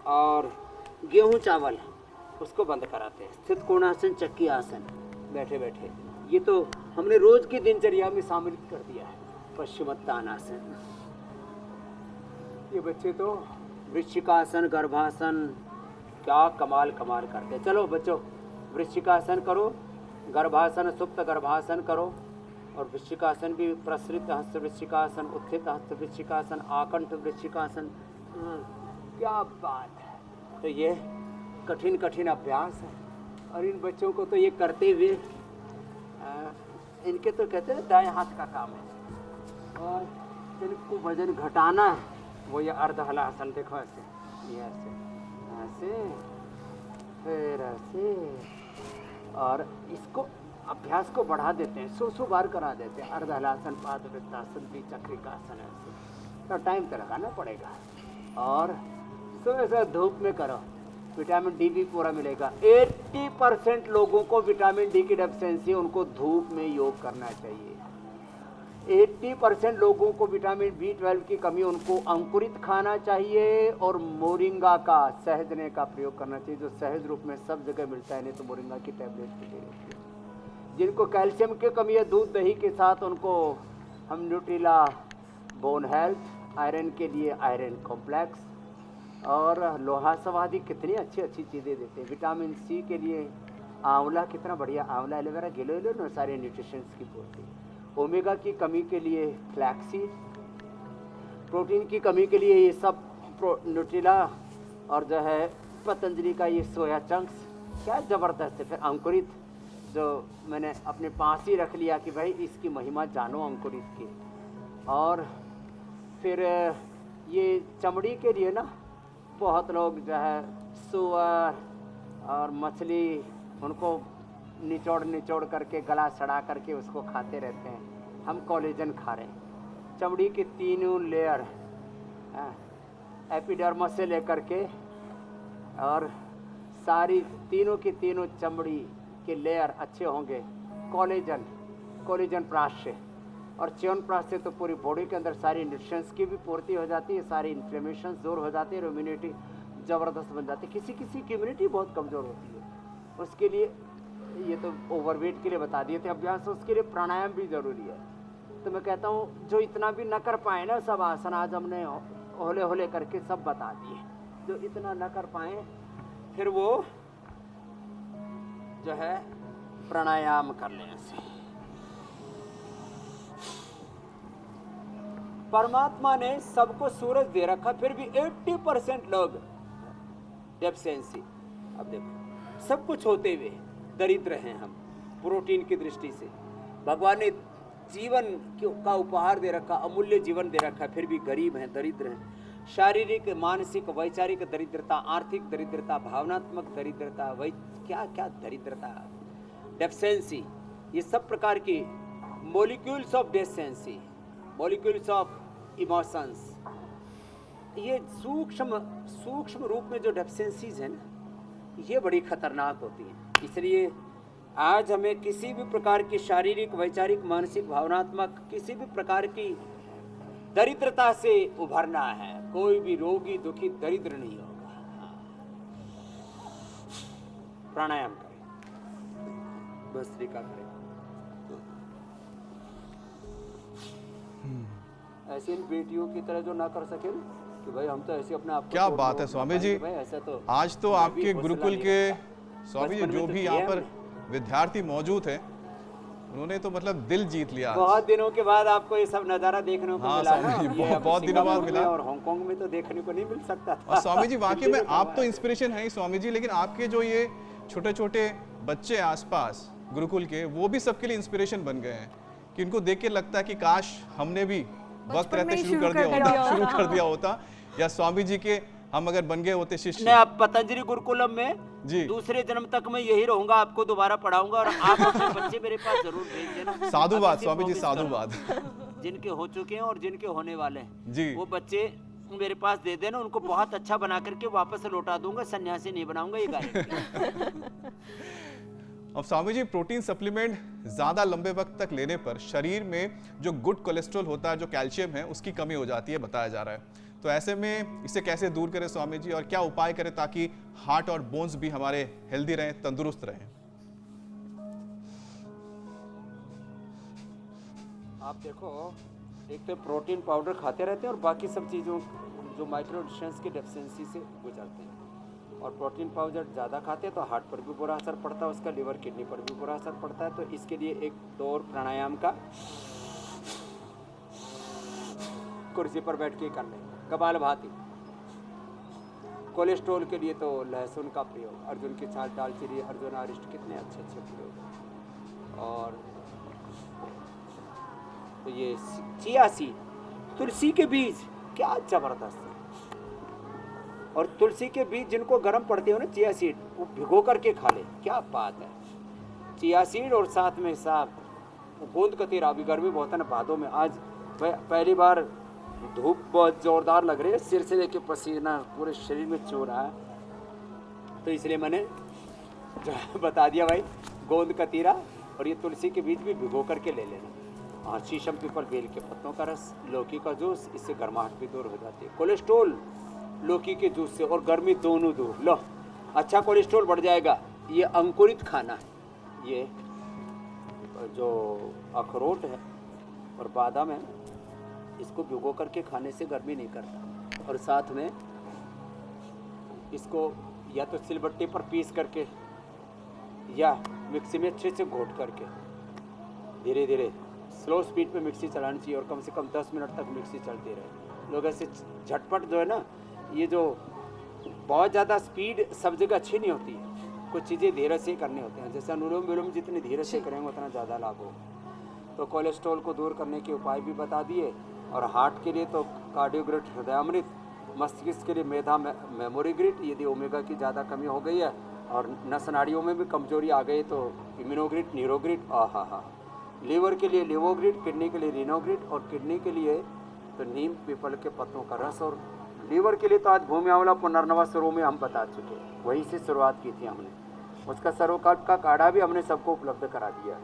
और गेहूं चावल उसको बंद कराते हैं। स्थित कोणासन, चक्की आसन, बैठे बैठे, ये तो हमने रोज की दिनचर्या में शामिल कर दिया है। पश्चिमोत्तानासन, ये बच्चे तो वृश्चिकासन, गर्भासन, क्या कमाल करते हैं। चलो बच्चों, वृश्चिकासन करो, गर्भासन, सुप्त गर्भासन करो, और वृश्चिकासन भी, प्रसृत हस्त वृश्चिकासन, उत्थित हस्त वृश्चिकासन, आकंठ वृश्चिकासन। क्या बात है। तो ये कठिन अभ्यास है, और इन बच्चों को तो ये करते हुए इनके तो कहते हैं दाएं हाथ का काम है। और जिनको वजन घटाना है वो ये अर्ध हलासन, देखो ऐसे, ये ऐसे ऐसे, फिर ऐसे, और इसको अभ्यास को बढ़ा देते हैं, 100 बार करा देते हैं। अर्ध हलासन, पाद वृत्तासन, द्विचक्रिकासन, ऐसे तो टाइम तो लगाना पड़ेगा। और ऐसा धूप में करो, विटामिन डी भी पूरा मिलेगा। 80% लोगों को विटामिन डी की डेफिशिएंसी, उनको धूप में योग करना चाहिए। 80% लोगों को विटामिन B12 की कमी, उनको अंकुरित खाना चाहिए, और मोरिंगा का, सहजने का प्रयोग करना चाहिए, जो सहज रूप में सब जगह मिलता है। नहीं तो मोरिंगा की टैबलेट की जरूरत है। जिनको कैल्शियम की कमी है, दूध दही के साथ उनको हम न्यूट्रिला बोन हेल्थ, आयरन के लिए आयरन कॉम्प्लेक्स, और लोहा समाधि, कितनी अच्छी चीज़ें देते हैं। विटामिन सी के लिए आंवला, कितना बढ़िया, आंवला एलोवेरा गिलो ना, सारे न्यूट्रिशंस की पूर्ति। ओमेगा की कमी के लिए फ्लैक्सीड, प्रोटीन की कमी के लिए ये सब न्यूट्रिला, और जो है पतंजलि का ये सोया चंक्स, क्या ज़बरदस्त है। फिर अंकुरित, जो मैंने अपने पास ही रख लिया कि भाई इसकी महिमा जानो अंकुरित की। और फिर ये चमड़ी के लिए ना, बहुत लोग जो है सुअर और मछली, उनको निचोड़ करके, गला सड़ा करके उसको खाते रहते हैं। हम कोलेजन खा रहे हैं। चमड़ी के तीनों लेयर, एपिडर्मस से लेकर के और सारी तीनों की तीनों चमड़ी के लेयर अच्छे होंगे। कोलेजन प्राश से और च्यवनप्राश से तो पूरी बॉडी के अंदर सारी न्यूट्रिशंस की भी पूर्ति हो जाती है, सारी इन्फ्लेमेशन दूर हो जाती है और इम्यूनिटी ज़बरदस्त बन जाती है। किसी किसी की इम्यूनिटी बहुत कमज़ोर होती है, उसके लिए ये तो ओवरवेट के लिए बता दिए थे अभ्यास, उसके लिए प्राणायाम भी ज़रूरी है। तो मैं कहता हूँ जो इतना भी न कर पाए ना सब आसन, आज हमने होले होले करके सब बता दिए। जो इतना न कर पाए फिर वो जो है प्राणायाम कर लें ऐसे। परमात्मा ने सबको सूरज दे रखा, फिर भी 80% लोग डेफिशिएंसी। अब देखो सब कुछ होते हुए दरिद्र हैं हम प्रोटीन की दृष्टि से। भगवान ने जीवन का उपहार दे रखा, अमूल्य जीवन दे रखा, फिर भी गरीब हैं, दरिद्र हैं। शारीरिक, मानसिक, वैचारिक दरिद्रता, आर्थिक दरिद्रता, भावनात्मक दरिद्रता, वही क्या क्या दरिद्रता, डेफिशिएंसी, ये सब प्रकार की molecules of deficiency, molecules of emotions, ये सूक्ष्म रूप में जो डेफिशिएंसीज हैं ना, ये बड़ी खतरनाक होती हैं। इसलिए आज हमें किसी भी प्रकार की शारीरिक, वैचारिक, मानसिक, भावनात्मक किसी भी प्रकार की दरिद्रता से उभरना है। कोई भी रोगी दुखी दरिद्र नहीं होगा। प्राणायाम करें, भस्त्रिका करें। ऐसे इन बेटियों की तरह जो ना कर सके कि भाई हम तो ऐसे अपने आप को क्या तोड़ बात तोड़ है स्वामी जी। भाई ऐसा तो आज तो मैं भी आपके हौसला गुरुकुल नहीं के रखता। स्वामी जी बचपन में जो तो भी किया यहाँ है पर हमने। विद्यार्थी मौजूद हैं, उन्होंने तो मतलब दिल जीत लिया आज। बहुत दिनों के बाद आपको ये सब नज़ारा देखने को हाँ, मिला ना। स्वामी जी, ये बहुत दिनों बाद सिंगापुर में मिला। और हांगकांग में तो देखने को नहीं मिल सकता था। और स्वामी जी वाकई दिल्ली में तो आप तो हमारा- इंस्पिरेशन है ही स्वामी जी, लेकिन आपके जो ये छोटे छोटे बच्चे आसपास गुरुकुल के, वो भी सबके लिए इंस्पिरेशन बन गए हैं कि इनको देख के लगता है कि काश हमने भी वक्त बचपन में रहते ही शुरू कर दिया हाँ। होता, या स्वामी जी के हम अगर बन गए होते शिष्य। मैं अब पतंजलि गुरुकुलम में जी। दूसरे जन्म तक मैं यही रहूंगा, आपको दोबारा पढ़ाऊंगा और आप अपने बच्चे मेरे पास जरूर भेज देना। साधुवाद अब इसी स्वामी जी, promise करो। साधुवाद। जिनके हो चुके हैं और जिनके होने वाले हैं जी। वो बच्चे मेरे पास दे देना, उनको बहुत अच्छा बना करके वापस लौटा दूंगा। सन्यासी नहीं बनाऊंगा, ये गारंटी। अब स्वामी जी प्रोटीन सप्लीमेंट ज़्यादा लंबे वक्त तक लेने पर शरीर में जो गुड कोलेस्ट्रॉल होता है, जो कैल्शियम है, उसकी कमी हो जाती है बताया जा रहा है। तो ऐसे में इसे कैसे दूर करें स्वामी जी, और क्या उपाय करें ताकि हार्ट और बोन्स भी हमारे हेल्दी रहें, तंदुरुस्त रहें? आप देखो, एक तो प्रोटीन पाउडर खाते रहते हैं और बाकी सब चीज़ों जो माइक्रो न्यूट्रिएंट्स की डेफिशिएंसी से गुजरते हैं। और प्रोटीन पाउडर ज़्यादा खाते हैं तो हार्ट पर भी बुरा असर पड़ता है, उसका लिवर किडनी पर भी बुरा असर पड़ता है। तो इसके लिए एक दौर प्राणायाम का कुर्सी पर बैठ के कर लें, कपालभाति। कोलेस्ट्रॉल के लिए तो लहसुन का प्रयोग, अर्जुन की छाल, दालचीनी, अर्जुन अरिष्ट, कितने अच्छे अच्छे प्रयोग हैं। और तो ये चिया सीड, तुलसी के बीज, क्या जबरदस्त है। और तुलसी के बीज जिनको गर्म पड़ते हो ना, चिया सीड, वो भिगो करके खा ले, क्या बात है। चिया सीड और साथ में साहब गोंद कतीरा, अभी गर्मी बहुत है ना भादों में। आज पहली बार धूप बहुत जोरदार लग रही है, सिर से लेके पसीना पूरे शरीर में चो रहा है, तो इसलिए मैंने जो है बता दिया भाई, गोंद कतीरा और ये तुलसी के बीज भी भिगो करके ले लेना। हाँ, शीशम पीपल बेल के पत्तों का रस, लौकी का जूस, इससे गर्माहट भी दूर हो जाती है। कोलेस्ट्रोल लौकी के जूस से और गर्मी दोनों दूर। लो, अच्छा कोलेस्ट्रोल बढ़ जाएगा। ये अंकुरित खाना है, ये जो अखरोट है और बादाम है, इसको भिगो करके खाने से गर्मी नहीं करता। और साथ में इसको या तो सिलबट्टी पर पीस करके या मिक्सी में अच्छे से घोट करके धीरे धीरे स्लो स्पीड पे मिक्सी चलानी चाहिए और कम से कम 10 मिनट तक मिक्सी चलती रहे। लोग ऐसे झटपट जो है ना, ये जो बहुत ज़्यादा स्पीड सब जगह अच्छी नहीं होती है, कुछ चीज़ें धीरे से करनी होती हैं। जैसे अनुलोम विलोम जितनी धीरे से करेंगे उतना ज़्यादा लाभ होगा। तो कोलेस्ट्रॉल को दूर करने के उपाय भी बता दिए। और हार्ट के लिए तो कार्डियोग्रिड हृदयामृत, मस्तिष्क के लिए मेधा मेमोरी ग्रिड, यदि ओमेगा की ज़्यादा कमी हो गई है और नस नाड़ियों में भी कमजोरी आ गई तो इम्यूनोग्रिड, न्यूरोग्रिड, आहा। लीवर के लिए लिवोग्रिड, किडनी के लिए रीनोग्रिड और किडनी के लिए तो नीम पीपल के पत्तों का रस और लीवर के लिए तो आज भूमि आंवला पुनर्नवा शुरू में हम बता चुके, वहीं से शुरुआत की थी हमने। उसका सर्वकाल का काढ़ा भी हमने सबको उपलब्ध करा दिया है,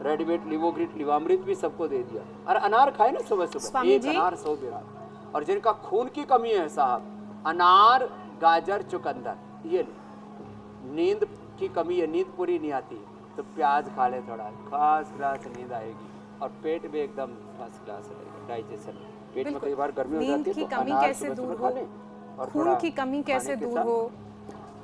रेडीमेड लिवोग्रिट लिवामृत भी सबको दे दिया। और अनार खाए ना सुबह सुबह, स्वामी एक जी। अनार 100 बिरार। और जिनका खून की कमी है साहब, अनार, गाजर, चुकंदर ये ले। नींद की कमी है, नींद पूरी नहीं आती तो प्याज खा ले थोड़ा, खास क्लास नींद आएगी और पेट भी एकदम फर्स्ट क्लास रहेगा, डाइजेशन। पेट में कई बार गर्मी हो नींद जाती की है तो कमी अनार कैसे सुबह-सुबह दूर खा हो, लें और खून थोड़ा की कमी कैसे खाने के दूर साथ- हो,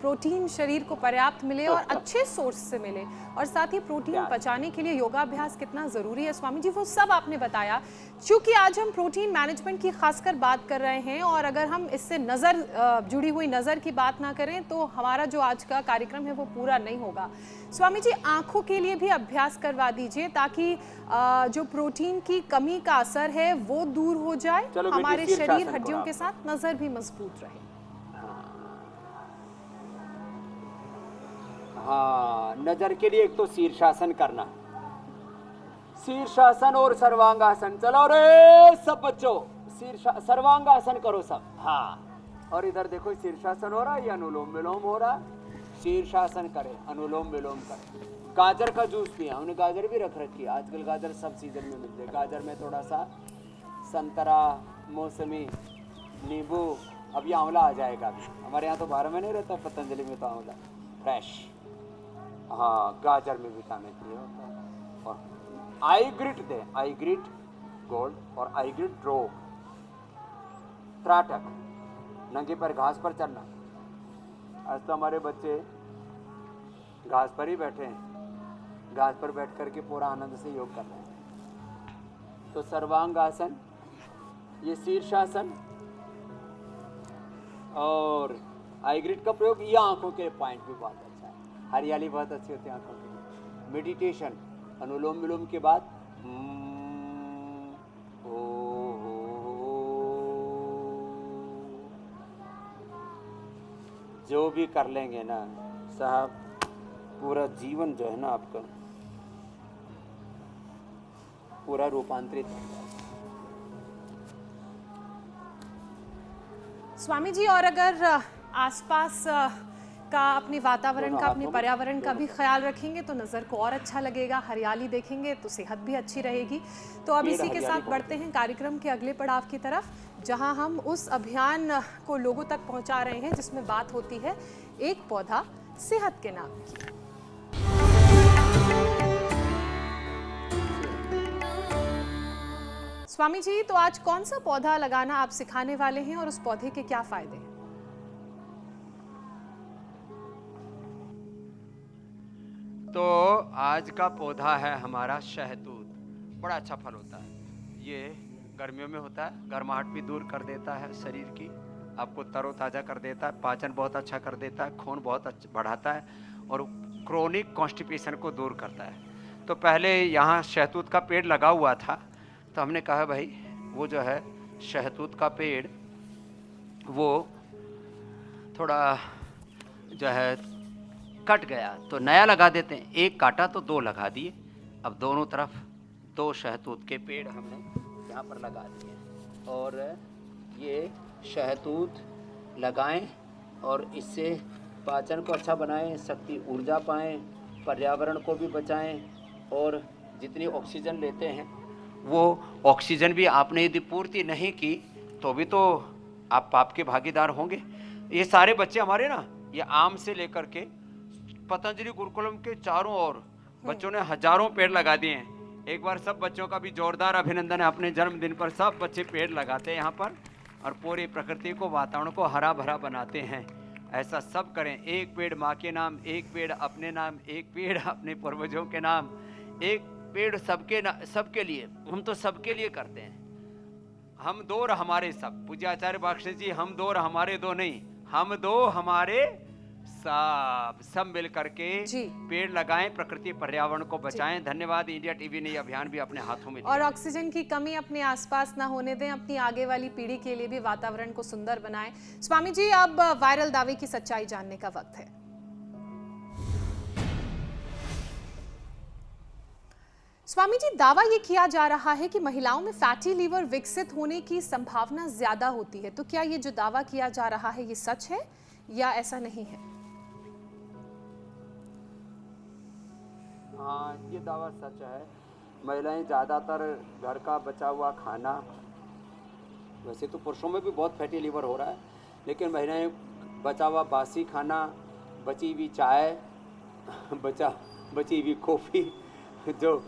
प्रोटीन शरीर को पर्याप्त मिले और अच्छे सोर्स से मिले, और साथ ही प्रोटीन प्याज। पचाने के लिए योगाभ्यास कितना ज़रूरी है स्वामी जी, वो सब आपने बताया। क्योंकि आज हम प्रोटीन मैनेजमेंट की खासकर बात कर रहे हैं, और अगर हम इससे जुड़ी हुई नज़र की बात ना करें तो हमारा जो आज का कार्यक्रम है वो पूरा नहीं होगा। स्वामी जी, आंखों के लिए भी अभ्यास करवा दीजिए ताकि जो प्रोटीन की कमी का असर है वो दूर हो जाए, चलो बेटी, हमारे शीर्षासन शरीर करो हड्डियों आप। के साथ नज़र भी मजबूत रहे। हाँ, नजर के लिए एक तो शीर्षासन करना, शीर्षासन और सर्वांगासन। चलो रे सब बच्चों, सर्वांगासन करो सब। हाँ, और इधर देखो शीर्षासन हो रहा है या अनुलोम विलोम हो रहा है। शीर्षासन करें, अनुलोम विलोम करें। गाजर का जूस पिया, हमने गाजर भी रख रखी है, आजकल गाजर सब सीजन में मिलते हैं। गाजर में थोड़ा सा संतरा, मौसमी, नींबू, अब ये आंवला आ जाएगा अभी। हमारे यहाँ तो 12 में नहीं रहता, पतंजलि में तो आंवला फ्रेश। हाँ, गाजर में विटामिन ए होता है। और आई ग्रिट दे, आई ग्रिट गोल्ड और आई ग्रिट ड्रो। त्राटक, नंगे पर घास पर चलना। आज तो हमारे बच्चे घास पर ही बैठे हैं, घास पर बैठ करके पूरा आनंद से योग कर रहे हैं। तो सर्वांगासन, ये शीर्षासन और आई ग्रिट का प्रयोग, ये आंखों के पॉइंट भी बहुत अच्छा है। हरियाली बहुत अच्छी होती है आंखों के लिए। मेडिटेशन, अनुलोम विलोम के बाद जो भी कर लेंगे ना साहब, पूरा जीवन जो है ना आपका पूरा रूपांतरित हो जाएगा। स्वामी जी, और अगर आसपास का, अपने वातावरण का, अपने पर्यावरण का भी ख्याल रखेंगे तो नज़र को और अच्छा लगेगा, हरियाली देखेंगे तो सेहत भी अच्छी रहेगी। तो अब इसी के साथ बढ़ते हैं कार्यक्रम के अगले पड़ाव की तरफ, जहां हम उस अभियान को लोगों तक पहुंचा रहे हैं जिसमें बात होती है एक पौधा सेहत के नाम की। स्वामी जी, तो आज कौन सा पौधा लगाना आप सिखाने वाले हैं और उस पौधे के क्या फायदे हैं? तो आज का पौधा है हमारा शहतूत। बड़ा अच्छा फल होता है, ये गर्मियों में होता है, गर्माहट भी दूर कर देता है शरीर की, आपको तरोताज़ा कर देता है, पाचन बहुत अच्छा कर देता है, खून बहुत अच्छा बढ़ाता है और क्रोनिक कॉन्स्टिपेशन को दूर करता है। तो पहले यहाँ शहतूत का पेड़ लगा हुआ था, तो हमने कहा भाई वो जो है शहतूत का पेड़ वो थोड़ा जो है कट गया, तो नया लगा देते हैं। एक काटा तो दो लगा दिए। अब दोनों तरफ 2 शहतूत के पेड़ हमने यहाँ पर लगा दिए और ये शहतूत लगाएं और इससे पाचन को अच्छा बनाएं, शक्ति ऊर्जा पाएं, पर्यावरण को भी बचाएं और जितनी ऑक्सीजन लेते हैं वो ऑक्सीजन भी आपने यदि पूर्ति नहीं की तो भी तो आप पाप के भागीदार होंगे। ये सारे बच्चे हमारे ना, ये आम से लेकर के पतंजलि गुरुकुलम के चारों ओर बच्चों ने हजारों पेड़ लगा दिए हैं। एक बार सब बच्चों का भी जोरदार अभिनंदन है। अपने जन्मदिन पर सब बच्चे पेड़ लगाते हैं यहाँ पर और पूरी प्रकृति को, वातावरण को हरा भरा बनाते हैं। ऐसा सब करें। एक पेड़ माँ के नाम, एक पेड़ अपने नाम, एक पेड़ अपने पूर्वजों के नाम, एक पेड़ सबके लिए। हम तो सबके लिए करते हैं। हम दो और हमारे सब। पूज्य आचार्य बाक्षे जी, हम दो और हमारे दो नहीं, हम दो हमारे सब मिल करके पेड़ लगाएं, प्रकृति पर्यावरण को बचाएं। धन्यवाद। इंडिया टीवी ने अभियान भी अपने हाथों में लिया। और ऑक्सीजन की कमी अपने आसपास ना होने दें, अपनी आगे वाली पीढ़ी के लिए भी वातावरण को सुंदर बनाएं। स्वामी जी, अब वायरल दावे की सच्चाई जानने का वक्त है। स्वामी जी, दावा ये किया जा रहा है कि महिलाओं में फैटी लीवर विकसित होने की संभावना ज्यादा होती है, तो क्या ये जो दावा किया जा रहा है ये सच है या ऐसा नहीं है? हाँ, ये दावा सच है। महिलाएं ज़्यादातर घर का बचा हुआ खाना, वैसे तो पुरुषों में भी बहुत फैटी लीवर हो रहा है, लेकिन महिलाएं बचा हुआ बासी खाना, बची हुई चाय, बची हुई कॉफ़ी, जो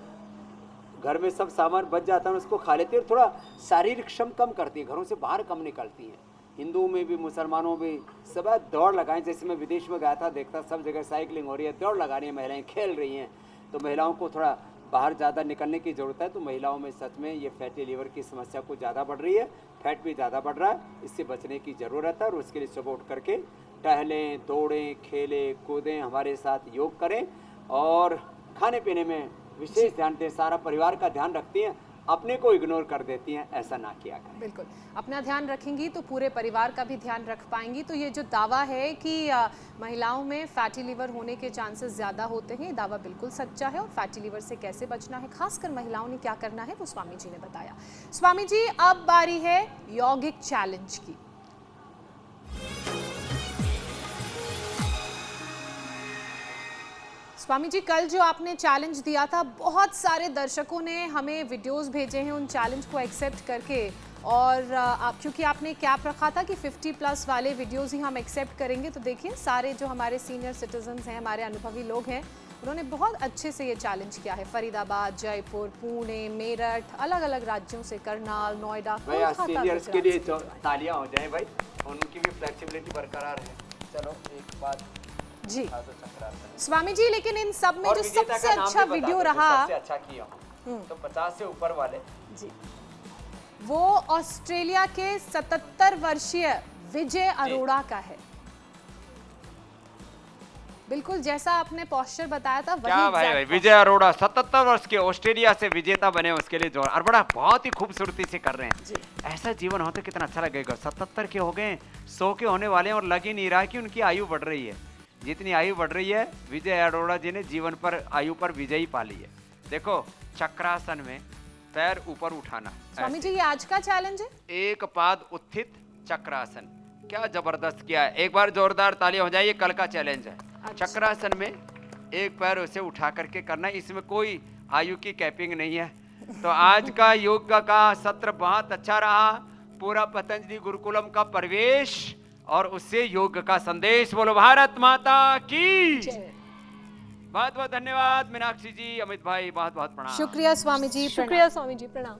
घर में सब सामान बच जाता है उसको खा लेती है और थोड़ा शारीरिक श्रम कम करती है, घरों से बाहर कम निकलती हैं। हिंदुओं में भी, मुसलमानों में सब दौड़ लगाएं। जैसे मैं विदेश में गया था, देखता सब जगह साइकिलिंग हो रही है, दौड़ लगा रही है महिलाएं, खेल रही हैं। तो महिलाओं को थोड़ा बाहर ज़्यादा निकलने की ज़रूरत है। तो महिलाओं में सच में ये फैटी लीवर की समस्या कुछ ज़्यादा बढ़ रही है, फैट भी ज़्यादा बढ़ रहा है, इससे बचने की ज़रूरत है। और उसके लिए सुबह उठ करके टहलें, दौड़ें, खेलें, कूदें, हमारे साथ योग करें और खाने पीने में विशेष ध्यान दें। सारा परिवार का ध्यान रखती हैं, अपने को इग्नोर कर देती हैं, ऐसा ना किया करें। बिल्कुल, अपना ध्यान रखेंगी तो पूरे परिवार का भी ध्यान रख पाएंगी। तो ये जो दावा है कि महिलाओं में फैटी लीवर होने के चांसेस ज़्यादा होते हैं, ये दावा बिल्कुल सच्चा है। और फैटी लीवर से कैसे बचना है, खासकर महिलाओं ने क्या करना है, वो स्वामी जी ने बताया। स्वामी जी, अब बारी है यौगिक चैलेंज की। स्वामी जी, कल जो आपने चैलेंज दिया था, बहुत सारे दर्शकों ने हमें वीडियोस भेजे हैं उन चैलेंज को एक्सेप्ट करके। और क्योंकि आपने कैप रखा था कि 50+ वाले वीडियोस ही हम एक्सेप्ट करेंगे, तो देखिए सारे जो हमारे सीनियर सिटीजन्स हैं, हमारे अनुभवी लोग हैं, उन्होंने बहुत अच्छे से ये चैलेंज किया है। फरीदाबाद, जयपुर, पुणे, मेरठ, अलग अलग राज्यों से, करनाल, नोएडा, सीनियर्स के लिए तालियां हो जाएं भाई, उनकी भी फ्लेक्सिबिलिटी बरकरार है। चलो एक बात जी स्वामी जी, लेकिन इन सब में जो सबसे अच्छा वीडियो रहा, सबसे अच्छा किया तो 50 से ऊपर वाले जी, वो ऑस्ट्रेलिया के 77 वर्षीय विजय अरोड़ा का है। बिल्कुल जैसा आपने पोस्चर बताया था वही। क्या भाई, विजय अरोड़ा 77 वर्ष के ऑस्ट्रेलिया से विजेता बने, उसके लिए जोर और बड़ा बहुत ही खूबसूरती से कर रहे हैं। ऐसा जीवन हो तो कितना अच्छा लगेगा। 77 के हो गए, 100 के होने वाले हैं और लग ही नहीं रहा कि उनकी आयु बढ़ रही है। जितनी आयु बढ़ रही है, विजय अरोड़ा जी ने जीवन पर आयु पर विजयी पा ली है। देखो, चक्रासन में पैर ऊपर उठाना। स्वामी जी, ये आज का चैलेंज है। एक पाद उत्थित चक्रासन, क्या जबरदस्त किया है। एक बार जोरदार तालियां हो जाए, ये कल का चैलेंज है। अच्छा। चक्रासन में एक पैर उसे उठा करके करना, इसमें कोई आयु की कैपिंग नहीं है। तो आज का योग का सत्र बहुत अच्छा रहा। पूरा पतंजलि गुरुकुलम का प्रवेश और उससे योग का संदेश। बोलो भारत माता की। बहुत बहुत धन्यवाद मीनाक्षी जी, अमित भाई, बहुत बहुत प्रणाम। शुक्रिया स्वामी जी, शुक्रिया स्वामी जी, प्रणाम।